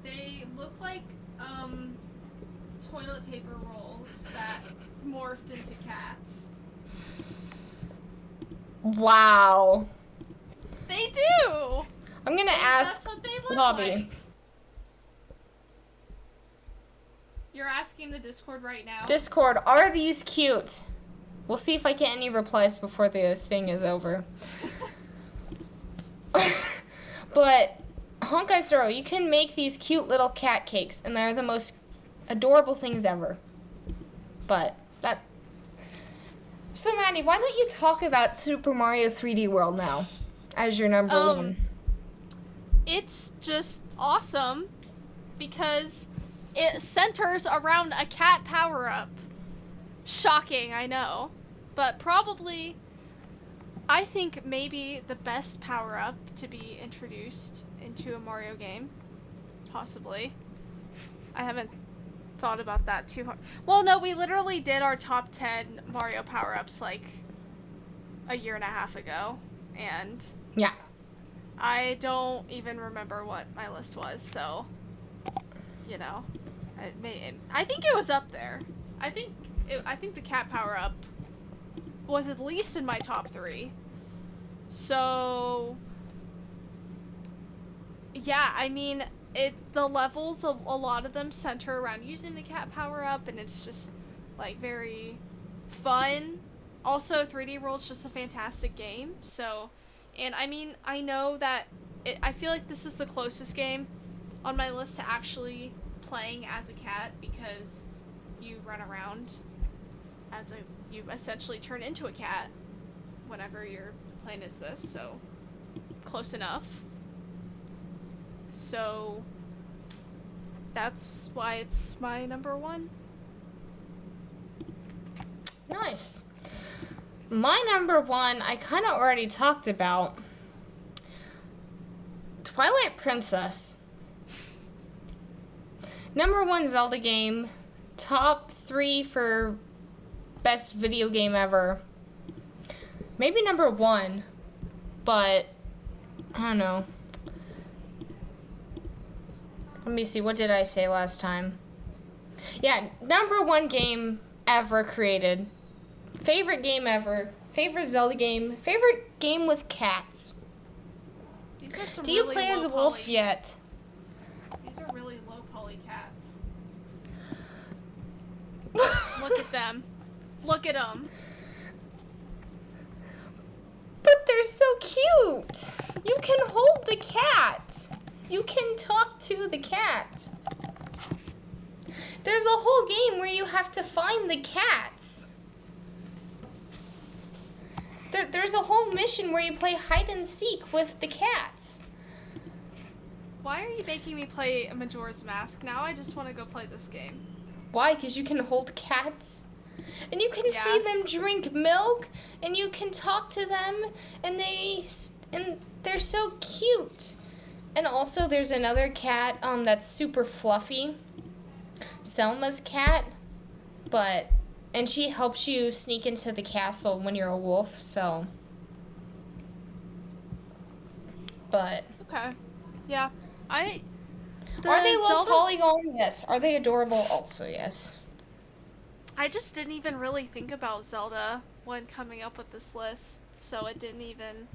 They look like toilet paper rolls that morphed into cats. Wow. They do. I'm gonna ask That's what they look Bobby. like. You're asking the Discord right now? Discord, are these cute? We'll see if I get any replies before the thing is over. But Honkai Star Rail, you can make these cute little cat cakes, and they're the most adorable things ever. But that. So Maddie, why don't you talk about Super Mario 3D World now as your number one? It's just awesome because it centers around a cat power-up. Shocking, I know. But probably, I think maybe the best power-up to be introduced into a Mario game. Possibly. I haven't thought about that too hard. Well, no, we literally did our top 10 Mario power-ups like a year and a half ago. And Yeah. I don't even remember what my list was, so, you know, I think it was up there. I think the cat power up was at least in my top 3. So, yeah, I mean, the levels of a lot of them center around using the cat power up, and it's just like very fun. Also, 3D World's just a fantastic game, so. And I mean, I know that I feel like this is the closest game on my list to actually playing as a cat because you run around you essentially turn into a cat whenever you're playing as this, so close enough. So that's why it's my number 1. Nice. My number 1, I kind of already talked about. Twilight Princess. Number 1 Zelda game. Top 3 for best video game ever. Maybe number 1, but I don't know. Let me see, what did I say last time? Yeah, number 1 game ever created. Favorite game ever. Favorite Zelda game. Favorite game with cats. These are some Do you really play as a low wolf poly. yet? These are really low poly cats. Look at them. Look at them. But they're so cute. You can hold the cat. You can talk to the cat. There's a whole game where you have to find the cats. There's a whole mission where you play hide and seek with the cats. Why are you making me play Majora's Mask? Now I just want to go play this game. Why? Because you can hold cats. And you can see them drink milk, and you can talk to them, and they're so cute. And also, there's another cat that's super fluffy, Selma's cat, and she helps you sneak into the castle when you're a wolf. So, but Okay. Yeah. are they low Zelda- polygon? Yes. Are they adorable? Also, yes. I just didn't even really think about Zelda when coming up with this list, so it didn't even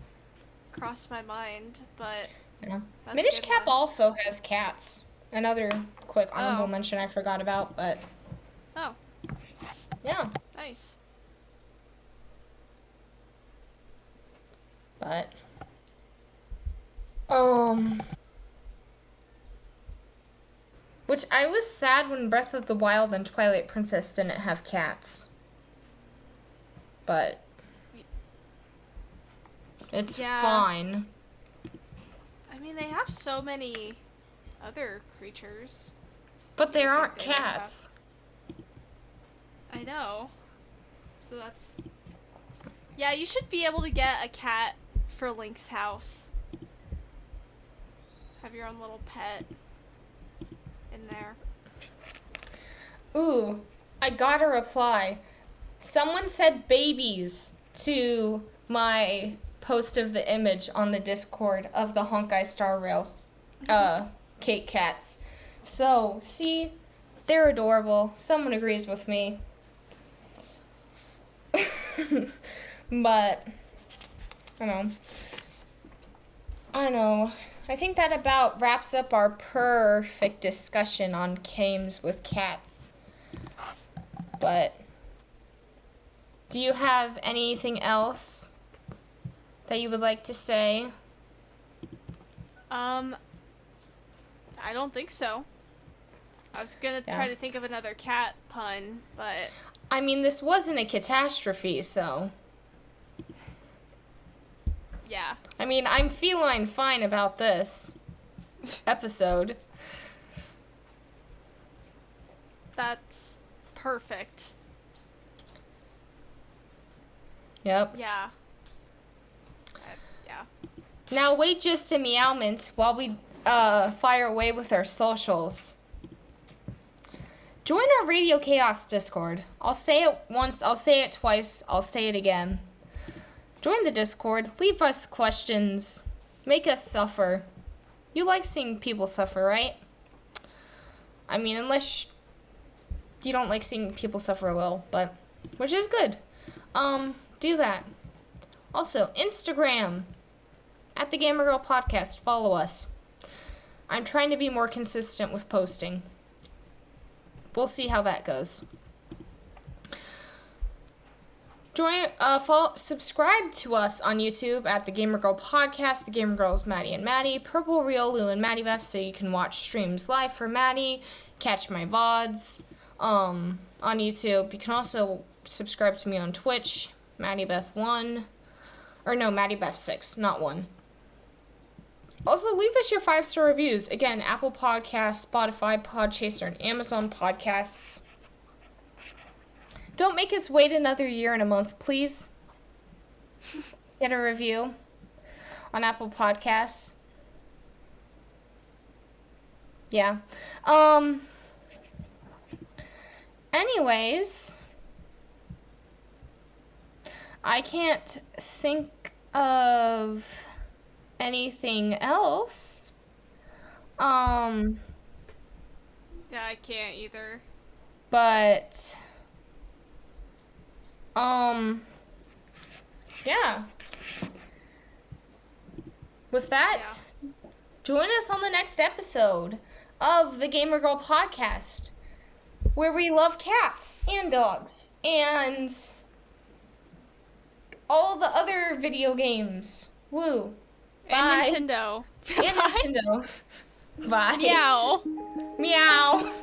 cross my mind, but Yeah. that's a Minish good Cap one. also has cats. Another quick honorable Oh. mention I forgot about, but Oh, yeah. nice. But Which I was sad when Breath of the Wild and Twilight Princess didn't have cats. But it's fine. I mean, they have so many other creatures. But they aren't cats. I know. So that's... Yeah, you should be able to get a cat for Link's house. Have your own little pet in there. Ooh, I got a reply. Someone said babies to my post of the image on the Discord of the Honkai Star Rail cake cats. So, see, they're adorable. Someone agrees with me. But, I don't know. I think that about wraps up our perfect discussion on games with cats. But, do you have anything else that you would like to say? I don't think so. I was gonna try to think of another cat pun, but... I mean, this wasn't a catastrophe, so... Yeah. I mean, I'm feline fine about this episode. That's perfect. Yep. Yeah. Yeah. Now wait just a meowment while we fire away with our socials. Join our Radio Chaos Discord. I'll say it once, I'll say it twice, I'll say it again. Join the Discord, leave us questions, make us suffer. You like seeing people suffer, right? I mean, unless you don't like seeing people suffer a little, but, which is good. Do that. Also, Instagram, at the Gamer Girl Podcast, follow us. I'm trying to be more consistent with posting. We'll see how that goes. Subscribe to us on YouTube at the Gamer Girl Podcast, the Gamer Girls Maddie and Maddie, Purple Real Lou and Maddie Beth, so you can watch streams live for Maddie, catch my VODs on YouTube. You can also subscribe to me on Twitch, Maddie Beth 1, or no, Maddie Beth 6, not 1. Also, leave us your 5-star reviews. Again, Apple Podcasts, Spotify, Podchaser, and Amazon Podcasts. Don't make us wait another year and a month, please. Get a review on Apple Podcasts. Yeah. Anyways, I can't think of anything else. Yeah, I can't either. But yeah. With that, join us on the next episode of the Gamer Girl Podcast, where we love cats and dogs and all the other video games. Woo. And Bye. Nintendo. And Nintendo. Bye. Meow. Meow.